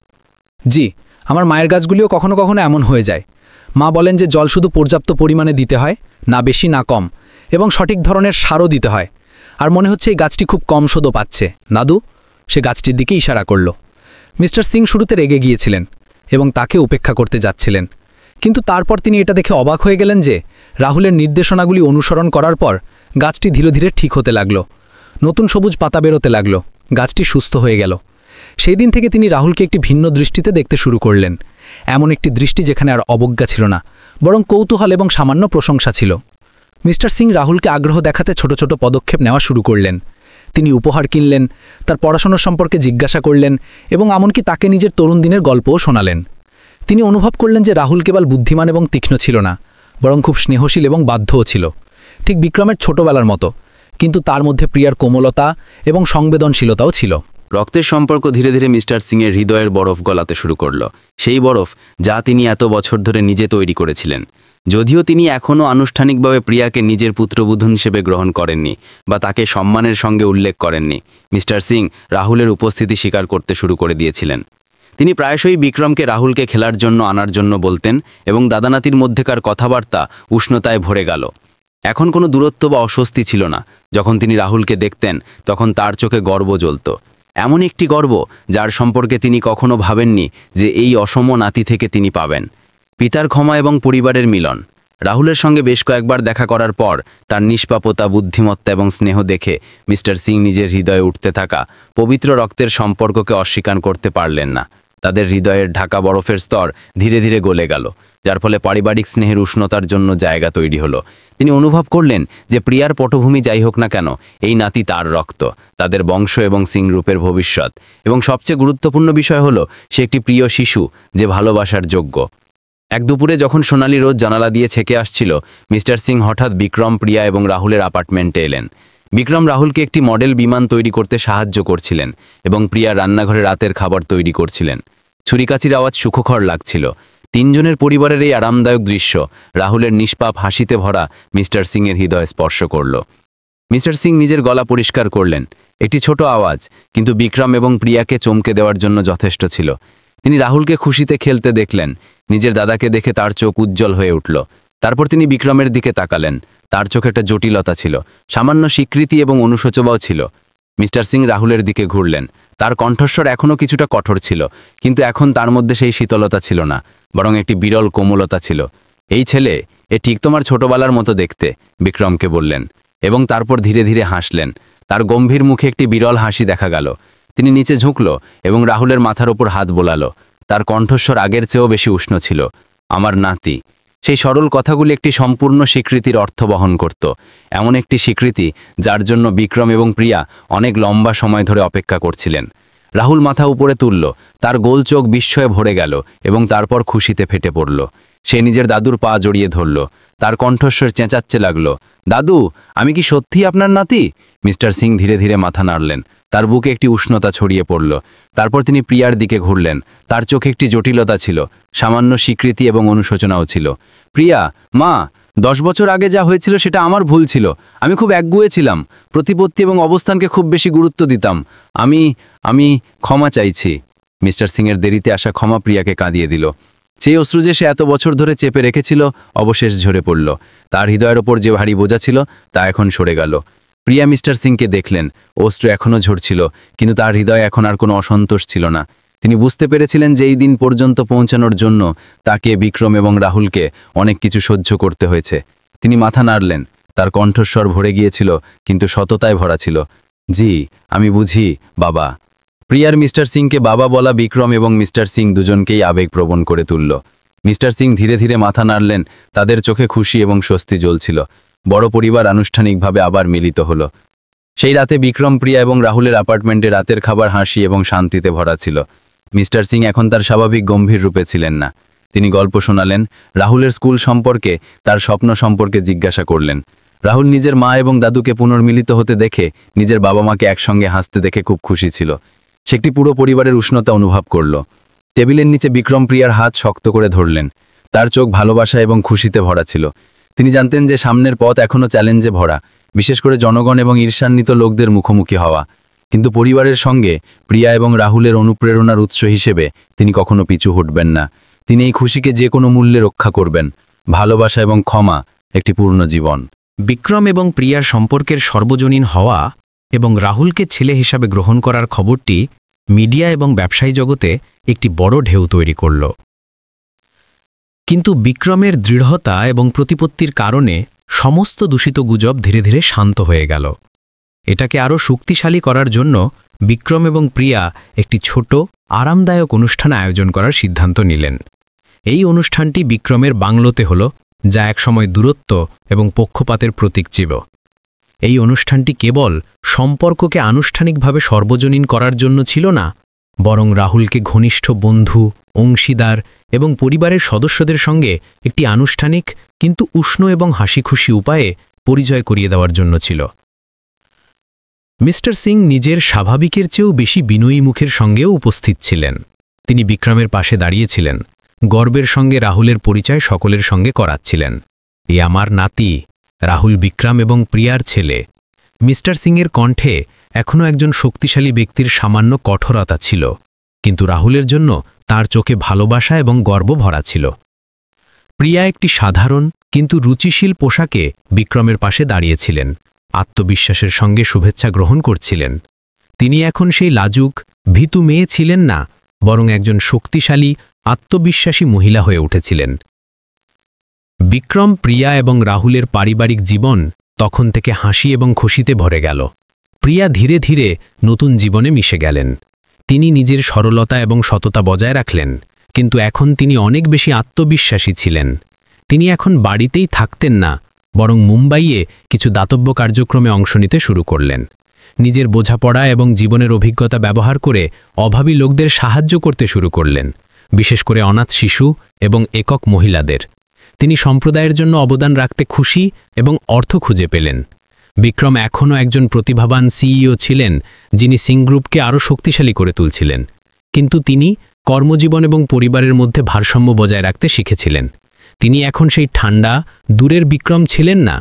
জি, আমার মায়ের গাছগুলিও কখনো কখনো এমন হয়ে যায়। মা বলেন যে জল শুধু পর্যাপ্ত পরিমাণে দিতে হয়, না বেশি না কম, এবং সঠিক ধরনের সারও দিতে হয়। আর মনে হচ্ছে এই গাছটি খুব কম শোধ পাচ্ছে। দাদু, সে গাছটির দিকে ইশারা করল। মিস্টার সিং শুরুতে রেগে গিয়েছিলেন এবং তাকে উপেক্ষা করতে যাচ্ছিলেন, কিন্তু তারপর তিনি এটা দেখে অবাক হয়ে গেলেন যে রাহুলের নির্দেশনাগুলি অনুসরণ করার পর গাছটি ধীরে ধীরে ঠিক হতে লাগল। নতুন সবুজ পাতা বেরোতে লাগল, গাছটি সুস্থ হয়ে গেল। সেই দিন থেকে তিনি রাহুলকে একটি ভিন্ন দৃষ্টিতে দেখতে শুরু করলেন, এমন একটি দৃষ্টি যেখানে আর অবজ্ঞা ছিল না, বরং কৌতূহল এবং সামান্য প্রশংসা ছিল। মিস্টার সিং রাহুলকে আগ্রহ দেখাতে ছোট ছোট পদক্ষেপ নেওয়া শুরু করলেন। তিনি উপহার কিনলেন, তার পড়াশোনার সম্পর্কে জিজ্ঞাসা করলেন এবং এমনকি তাকে নিজের তরুণ দিনের গল্পও শোনালেন। তিনি অনুভব করলেন যে রাহুল কেবল বুদ্ধিমান এবং তীক্ষ্ণ ছিল না, বরং খুব স্নেহশীল এবং বাধ্যও ছিল, ঠিক বিক্রমের ছোটবেলার মতো, কিন্তু তার মধ্যে প্রিয়ার কোমলতা এবং সংবেদনশীলতাও ছিল। রক্তের সম্পর্ক ধীরে ধীরে মিস্টার সিংয়ের হৃদয়ের বরফ গলাতে শুরু করল, সেই বরফ যা তিনি এত বছর ধরে নিজে তৈরি করেছিলেন। যদিও তিনি এখনও আনুষ্ঠানিকভাবে প্রিয়াকে নিজের পুত্রবধূ হিসেবে গ্রহণ করেননি বা তাকে সম্মানের সঙ্গে উল্লেখ করেননি, মিস্টার সিং রাহুলের উপস্থিতি স্বীকার করতে শুরু করে দিয়েছিলেন। তিনি প্রায়শই বিক্রমকে রাহুলকে খেলার জন্য আনার জন্য বলতেন এবং দাদানাতির মধ্যেকার কথাবার্তা উষ্ণতায় ভরে গেল। এখন কোনো দূরত্ব বা অস্বস্তি ছিল না। যখন তিনি রাহুলকে দেখতেন তখন তার চোখে গর্ব জ্বলত, এমন একটি গর্ব যার সম্পর্কে তিনি কখনো ভাবেননি যে এই অসম নাতি থেকে তিনি পাবেন। পিতার ক্ষমা এবং পরিবারের মিলন। রাহুলের সঙ্গে বেশ কয়েকবার দেখা করার পর তার নিষ্পাপতা, বুদ্ধিমত্তা এবং স্নেহ দেখে মিস্টার সিং নিজের হৃদয়ে উঠতে থাকা পবিত্র রক্তের সম্পর্ককে অস্বীকার করতে পারলেন না। তাদের হৃদয়ের ঢাকা বরফের স্তর ধীরে ধীরে গলে গেল, যার ফলে পারিবারিক স্নেহের উষ্ণতার জন্য জায়গা তৈরি হলো। তিনি অনুভব করলেন যে প্রিয়ার পটভূমি যাই হোক না কেন, এই নাতি তার রক্ত, তাদের বংশ এবং সিং গ্রুপের ভবিষ্যৎ। এবং সবচেয়ে গুরুত্বপূর্ণ বিষয় হলো সে একটি প্রিয় শিশু যে ভালোবাসার যোগ্য। এক দুপুরে যখন সোনালি রোদ জানালা দিয়ে ছেকে আসছিল, মিস্টার সিং হঠাৎ বিক্রম, প্রিয়া এবং রাহুলের অ্যাপার্টমেন্টে এলেন। বিক্রম রাহুলকে একটি মডেল বিমান তৈরি করতে সাহায্য করছিলেন এবং প্রিয়া রান্নাঘরে রাতের খাবার তৈরি করছিলেন। ছুরিকাচির আওয়াজ সুখকর লাগছিল। তিনজনের পরিবারের এই আরামদায়ক দৃশ্য রাহুলের নিষ্পাপ হাসিতে ভরা মিস্টার সিংয়ের হৃদয় স্পর্শ করল। মিস্টার সিং নিজের গলা পরিষ্কার করলেন। একটি ছোট আওয়াজ, কিন্তু বিক্রম এবং প্রিয়াকে চমকে দেওয়ার জন্য যথেষ্ট ছিল। তিনি রাহুলকে খুশিতে খেলতে দেখলেন। নিজের দাদাকে দেখে তার চোখ উজ্জ্বল হয়ে উঠল। তারপর তিনি বিক্রমের দিকে তাকালেন। তার চোখে একটা জটিলতা ছিল, সামান্য স্বীকৃতি এবং অনুশোচনাও ছিল। মিস্টার সিং রাহুলের দিকে ঘুরলেন। তার কণ্ঠস্বর এখনও কিছুটা কঠোর ছিল, কিন্তু এখন তার মধ্যে সেই শীতলতা ছিল না, বরং একটি বিরল কোমলতা ছিল। এই ছেলে, এ ঠিক তোমার ছোটবেলার মতো দেখতে, বিক্রমকে বললেন, এবং তারপর ধীরে ধীরে হাসলেন। তার গম্ভীর মুখে একটি বিরল হাসি দেখা গেল। তিনি নিচে ঝুঁকল এবং রাহুলের মাথার ওপর হাত বোলালো। তার কণ্ঠস্বর আগের চেয়েও বেশি উষ্ণ ছিল। আমার নাতি। সেই সরল কথাগুলি একটি সম্পূর্ণ স্বীকৃতির অর্থ বহন করত, এমন একটি স্বীকৃতি যার জন্য বিক্রম এবং প্রিয়া অনেক লম্বা সময় ধরে অপেক্ষা করছিলেন। রাহুল মাথা উপরে তুলল, তার গোল চোখ বিস্ময়ে ভরে গেল এবং তারপর খুশিতে ফেটে পড়ল। সে নিজের দাদুর পা জড়িয়ে ধরল। তার কণ্ঠস্বর চেঁচাচ্ছে লাগল, দাদু, আমি কি সত্যি আপনার নাতি? মিস্টার সিং ধীরে ধীরে মাথা নাড়লেন। তার বুকে একটি উষ্ণতা ছড়িয়ে পড়ল। তারপর তিনি প্রিয়ার দিকে ঘুরলেন। তার চোখে একটি জটিলতা ছিল, সামান্য স্বীকৃতি এবং অনুশোচনাও ছিল। প্রিয়া, মা, 10 বছর আগে যা হয়েছিল সেটা আমার ভুল ছিল। আমি খুব একগুঁয়ে ছিলাম, প্রতিপত্তি এবং অবস্থানকে খুব বেশি গুরুত্ব দিতাম। আমি ক্ষমা চাইছি। মিস্টার সিংয়ের দেরিতে আসা ক্ষমা প্রিয়াকে কাঁদিয়ে দিল। সেই অশ্রু যে সে এত বছর ধরে চেপে রেখেছিল অবশেষ ঝরে পড়ল। তার হৃদয়ের ওপর যে ভারী বোঝা ছিল তা এখন সরে গেল। প্রিয়া মিস্টার সিংকে দেখলেন। অশ্রু এখনও ঝরছিল, কিন্তু তার হৃদয়ে এখন আর কোনো অসন্তোষ ছিল না। তিনি বুঝতে পেরেছিলেন যে এই দিন পর্যন্ত পৌঁছানোর জন্য তাকে, বিক্রম এবং রাহুলকে অনেক কিছু সহ্য করতে হয়েছে। তিনি মাথা নাড়লেন। তার কণ্ঠস্বর ভরে গিয়েছিল, কিন্তু সততায় ভরা ছিল। জি, আমি বুঝি, বাবা। প্রিয়ার মিস্টার সিংকে বাবা বলা বিক্রম এবং মিস্টার সিং দুজনকেই আবেগপ্রবণ করে তুলল। মিস্টার সিং ধীরে ধীরে মাথা নাড়লেন। তাদের চোখে খুশি এবং স্বস্তি জ্বলছিল। বড় পরিবার আনুষ্ঠানিকভাবে আবার মিলিত হলো। সেই রাতে বিক্রম, প্রিয়া এবং রাহুলের অ্যাপার্টমেন্টে রাতের খাবার হাসি এবং শান্তিতে ভরা ছিল। মিস্টার সিং এখন তার স্বাভাবিক গম্ভীর রূপে ছিলেন না। তিনি গল্প শোনালেন, রাহুলের স্কুল সম্পর্কে, তার স্বপ্ন সম্পর্কে জিজ্ঞাসা করলেন। রাহুল নিজের মা এবং দাদুকে পুনর্মিলিত হতে দেখে, নিজের বাবা মাকে একসঙ্গে হাসতে দেখে খুব খুশি ছিল। সে একটি পুরো পরিবারের উষ্ণতা অনুভব করল। টেবিলের নিচে বিক্রম প্রিয়ার হাত শক্ত করে ধরলেন। তার চোখ ভালোবাসা এবং খুশিতে ভরা ছিল। তিনি জানতেন যে সামনের পথ এখনও চ্যালেঞ্জে ভরা, বিশেষ করে জনগণ এবং ঈর্ষান্বিত লোকদের মুখোমুখি হওয়া। কিন্তু পরিবারের সঙ্গে প্রিয়া এবং রাহুলের অনুপ্রেরণার উৎস হিসেবে তিনি কখনো পিছু হটবেন না। তিনি এই খুশিকে যে কোনো মূল্যে রক্ষা করবেন। ভালোবাসা এবং ক্ষমা, একটি পূর্ণ জীবন। বিক্রম এবং প্রিয়ার সম্পর্কের সর্বজনীন হওয়া এবং রাহুলকে ছেলে হিসাবে গ্রহণ করার খবরটি মিডিয়া এবং ব্যবসায়ী জগতে একটি বড় ঢেউ তৈরি করল। কিন্তু বিক্রমের দৃঢ়তা এবং প্রতিপত্তির কারণে সমস্ত দূষিত গুজব ধীরে ধীরে শান্ত হয়ে গেল। এটাকে আরও শক্তিশালী করার জন্য বিক্রম এবং প্রিয়া একটি ছোট, আরামদায়ক অনুষ্ঠান আয়োজন করার সিদ্ধান্ত নিলেন। এই অনুষ্ঠানটি বিক্রমের বাংলোতে হল, যা একসময় দূরত্ব এবং পক্ষপাতের প্রতীক ছিল। এই অনুষ্ঠানটি কেবল সম্পর্ককে আনুষ্ঠানিকভাবে সর্বজনীন করার জন্য ছিল না, বরং রাহুলকে ঘনিষ্ঠ বন্ধু, অংশীদার এবং পরিবারের সদস্যদের সঙ্গে একটি আনুষ্ঠানিক কিন্তু উষ্ণ এবং হাসিখুশি উপায়ে পরিচয় করিয়ে দেওয়ার জন্য ছিল। মিস্টার সিং নিজের স্বাভাবিকের চেয়েও বেশি বিনয়ী মুখের সঙ্গেও উপস্থিত ছিলেন। তিনি বিক্রমের পাশে দাঁড়িয়েছিলেন। গর্বের সঙ্গে রাহুলের পরিচয় সকলের সঙ্গে করাচ্ছিলেন। এ আমার নাতি রাহুল বিক্রম এবং প্রিয়ার ছেলে। মিস্টার সিংয়ের কণ্ঠে এখনও একজন শক্তিশালী ব্যক্তির সামান্য কঠোরতা ছিল, কিন্তু রাহুলের জন্য তার চোখে ভালোবাসা এবং গর্ব ভরা ছিল। প্রিয়া একটি সাধারণ কিন্তু রুচিশীল পোশাকে বিক্রমের পাশে দাঁড়িয়েছিলেন, আত্মবিশ্বাসের সঙ্গে শুভেচ্ছা গ্রহণ করছিলেন। তিনি এখন সেই লাজুক ভীতু মেয়ে ছিলেন না, বরং একজন শক্তিশালী আত্মবিশ্বাসী মহিলা হয়ে উঠেছিলেন। বিক্রম, প্রিয়া এবং রাহুলের পারিবারিক জীবন তখন থেকে হাসি এবং খুশিতে ভরে গেল। প্রিয়া ধীরে ধীরে নতুন জীবনে মিশে গেলেন। তিনি নিজের সরলতা এবং সততা বজায় রাখলেন, কিন্তু এখন তিনি অনেক বেশি আত্মবিশ্বাসী ছিলেন। তিনি এখন বাড়িতেই থাকতেন না, বরং মুম্বাইয়ে কিছু দাতব্য কার্যক্রমে অংশ নিতে শুরু করলেন। নিজের বোঝাপড়া এবং জীবনের অভিজ্ঞতা ব্যবহার করে অভাবী লোকদের সাহায্য করতে শুরু করলেন, বিশেষ করে অনাথ শিশু এবং একক মহিলাদের। তিনি সম্প্রদায়ের জন্য অবদান রাখতে খুশি এবং অর্থ খুঁজে পেলেন। বিক্রম এখনও একজন প্রতিভাবান সিইও ছিলেন, যিনি সিং গ্রুপকে আরও শক্তিশালী করে তুলছিলেন, কিন্তু তিনি কর্মজীবন এবং পরিবারের মধ্যে ভারসাম্য বজায় রাখতে শিখেছিলেন। তিনি এখন সেই ঠান্ডা, দূরের বিক্রম ছিলেন না।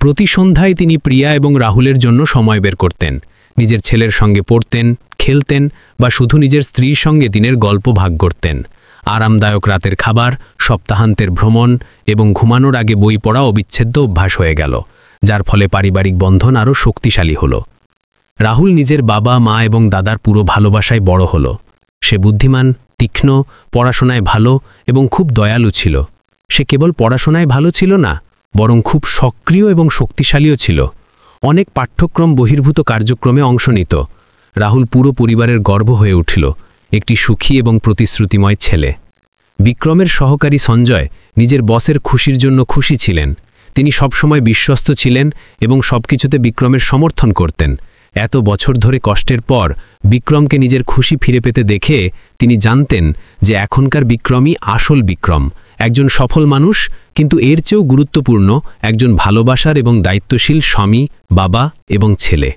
প্রতি সন্ধ্যায় তিনি প্রিয়া এবং রাহুলের জন্য সময় বের করতেন। নিজের ছেলের সঙ্গে পড়তেন, খেলতেন বা শুধু নিজের স্ত্রীর সঙ্গে দিনের গল্প ভাগ করতেন। আরামদায়ক রাতের খাবার, সপ্তাহান্তের ভ্রমণ এবং ঘুমানোর আগে বই পড়া অবিচ্ছেদ্য অভ্যাস হয়ে গেল, যার ফলে পারিবারিক বন্ধন আরও শক্তিশালী হল। রাহুল নিজের বাবা, মা এবং দাদার পুরো ভালোবাসায় বড় হল। সে বুদ্ধিমান, তীক্ষ্ণ, পড়াশোনায় ভালো এবং খুব দয়ালু ছিল। সে কেবল পড়াশোনায় ভালো ছিল না, বরং খুব সক্রিয় এবং শক্তিশালীও ছিল। অনেক পাঠ্যক্রম বহির্ভূত কার্যক্রমে অংশ নিত। রাহুল পুরো পরিবারের গর্ব হয়ে উঠল, একটি সুখী এবং প্রতিশ্রুতিময় ছেলে। বিক্রমের সহকারী সঞ্জয় নিজের বসের খুশির জন্য খুশি ছিলেন। তিনি সবসময় বিশ্বস্ত ছিলেন এবং সবকিছুতে বিক্রমের সমর্থন করতেন। এত বছর ধরে কষ্টের পর বিক্রমকে নিজের খুশি ফিরে পেতে দেখে তিনি জানতেন যে এখনকার বিক্রমই আসল বিক্রম, একজন সফল মানুষ, কিন্তু এর চেয়েও গুরুত্বপূর্ণ একজন ভালোবাসার এবং দায়িত্বশীল স্বামী, বাবা এবং ছেলে।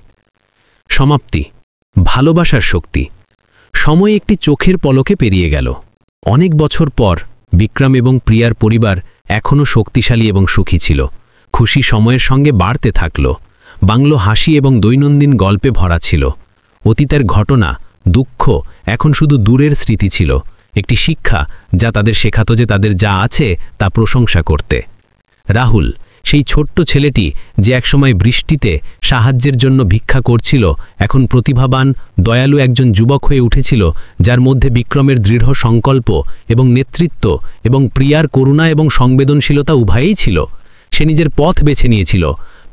সমাপ্তি। ভালোবাসার শক্তি। সময় একটি চোখের পলকে পেরিয়ে গেল। অনেক বছর পর বিক্রম এবং প্রিয়ার পরিবার এখনও শক্তিশালী এবং সুখী ছিল। খুশি সময়ের সঙ্গে বাড়তে থাকল। বাংলো হাসি এবং দৈনন্দিন গল্পে ভরা ছিল। অতীতের ঘটনা, দুঃখ এখন শুধু দূরের স্মৃতি ছিল, একটি শিক্ষা যা তাদের শেখাতো যে তাদের যা আছে তা প্রশংসা করতে। রাহুল, সেই ছোট্ট ছেলেটি যে একসময় বৃষ্টিতে সাহায্যের জন্য ভিক্ষা করছিল, এখন প্রতিভাবান, দয়ালু একজন যুবক হয়ে উঠেছিল, যার মধ্যে বিক্রমের দৃঢ় সংকল্প এবং নেতৃত্ব এবং প্রিয়ার করুণা এবং সংবেদনশীলতা উভয়ই ছিল। সে নিজের পথ বেছে নিয়েছিল,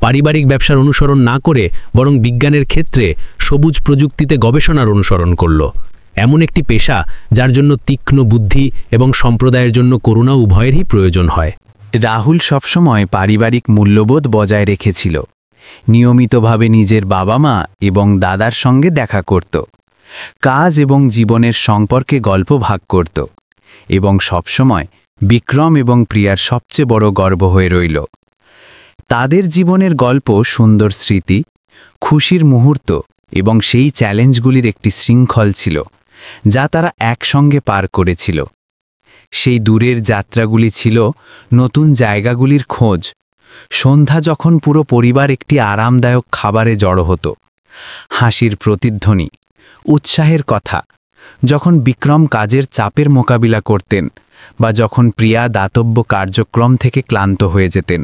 পারিবারিক ব্যবসার অনুসরণ না করে বরং বিজ্ঞানের ক্ষেত্রে সবুজ প্রযুক্তিতে গবেষণার অনুসরণ করল। এমন একটি পেশা যার জন্য তীক্ষ্ণ বুদ্ধি এবং সম্প্রদায়ের জন্য করুণা উভয়েরই প্রয়োজন হয়। রাহুল সবসময় পারিবারিক মূল্যবোধ বজায় রেখেছিল। নিয়মিতভাবে নিজের বাবা মা এবং দাদার সঙ্গে দেখা করত, কাজ এবং জীবনের সম্পর্কে গল্প ভাগ করত, এবং সবসময় বিক্রম এবং প্রিয়ার সবচেয়ে বড় গর্ব হয়ে রইল। তাদের জীবনের গল্প সুন্দর স্মৃতি, খুশির মুহূর্ত এবং সেই চ্যালেঞ্জগুলির একটি শৃঙ্খল ছিল যা তারা একসঙ্গে পার করেছিল। সেই দূরের যাত্রাগুলি ছিল নতুন জায়গাগুলির খোঁজ। সন্ধ্যা যখন পুরো পরিবার একটি আরামদায়ক খাবারে জড়ো হতো, হাসির প্রতিধ্বনি, উৎসাহের কথা, যখন বিক্রম কাজের চাপের মোকাবিলা করতেন বা যখন প্রিয়া দাতব্য কার্যক্রম থেকে ক্লান্ত হয়ে যেতেন,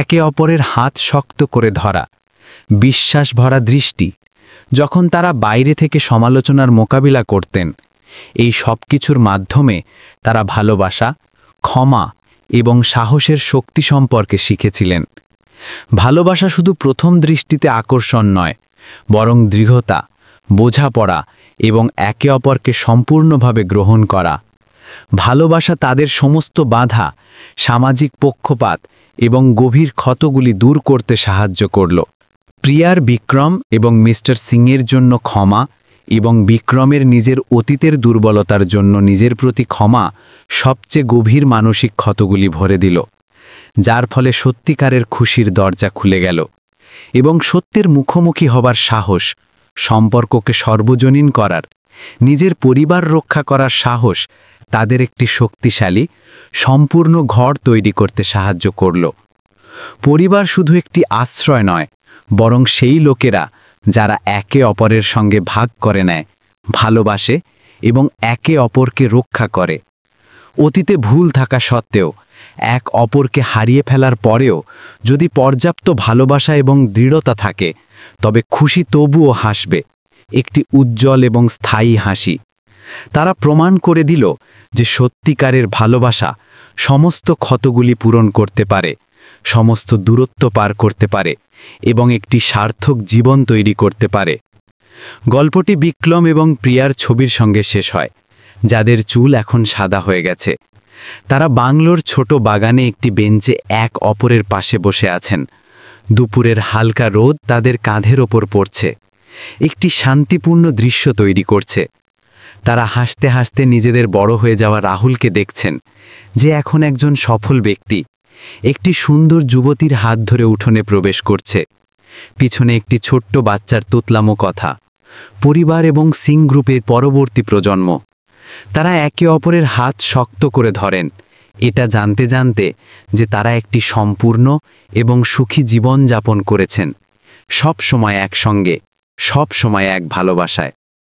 একে অপরের হাত শক্ত করে ধরা, বিশ্বাস ভরা দৃষ্টি, যখন তারা বাইরে থেকে সমালোচনার মোকাবিলা করতেন, এই সব কিছুর মাধ্যমে তারা ভালোবাসা, ক্ষমা এবং সাহসের শক্তি সম্পর্কে শিখেছিলেন। ভালোবাসা শুধু প্রথম দৃষ্টিতে আকর্ষণ নয়, বরং দৃঢ়তা, বোঝাপড়া এবং একে অপরকে সম্পূর্ণভাবে গ্রহণ করা। ভালোবাসা তাদের সমস্ত বাধা, সামাজিক পক্ষপাত এবং গভীর ক্ষতগুলি দূর করতে সাহায্য করল। প্রিয়ার বিক্রম এবং মিস্টার সিংয়ের জন্য ক্ষমা এবং বিক্রমের নিজের অতীতের দুর্বলতার জন্য নিজের প্রতি ক্ষমা সবচেয়ে গভীর মানসিক ক্ষতগুলি ভরে দিল, যার ফলে সত্যিকারের খুশির দরজা খুলে গেল এবং সত্যের মুখোমুখি হবার সাহস, সম্পর্ককে সর্বজনীন করার নিজের পরিবার রক্ষা করার সাহস তাদের একটি শক্তিশালী সম্পূর্ণ ঘর তৈরি করতে সাহায্য করল। পরিবার শুধু একটি আশ্রয় নয়, বরং সেই লোকেরা যারা একে অপরের সঙ্গে ভাগ করে নেয়, ভালোবাসে এবং একে অপরকে রক্ষা করে। অতীতে ভুল থাকা সত্ত্বেও, এক অপরকে হারিয়ে ফেলার পরেও যদি পর্যাপ্ত ভালোবাসা এবং দৃঢ়তা থাকে, তবে খুশি তবুও হাসবে, একটি উজ্জ্বল এবং স্থায়ী হাসি। তারা প্রমাণ করে দিল যে সত্যিকারের ভালোবাসা সমস্ত ক্ষতগুলি পূরণ করতে পারে, সমস্ত দূরত্ব পার করতে পারে এবং একটি সার্থক জীবন তৈরি করতে পারে। গল্পটি বিক্রম এবং প্রিয়ার ছবির সঙ্গে শেষ হয়, যাদের চুল এখন সাদা হয়ে গেছে। তারা বাংলোর ছোট বাগানে একটি বেঞ্চে এক অপরের পাশে বসে আছেন। দুপুরের হালকা রোদ তাদের কাঁধের ওপর পড়ছে, একটি শান্তিপূর্ণ দৃশ্য তৈরি করছে। তারা হাসতে হাসতে নিজেদের বড় হয়ে যাওয়া রাহুলকে দেখছেন, যে এখন একজন সফল ব্যক্তি, একটি সুন্দর যুবতীর হাত ধরে উঠোনে প্রবেশ করছে। পিছনে একটি ছোট্ট বাচ্চার তুতলামো কথা, পরিবার এবং সিং গ্রুপের পরবর্তী প্রজন্ম। তারা একে অপরের হাত শক্ত করে ধরেন, এটা জানতে জানতে যে তারা একটি সম্পূর্ণ এবং সুখী জীবন যাপন করেছেন, সব সময় একসঙ্গে, সব সময় এক ভালোবাসায়।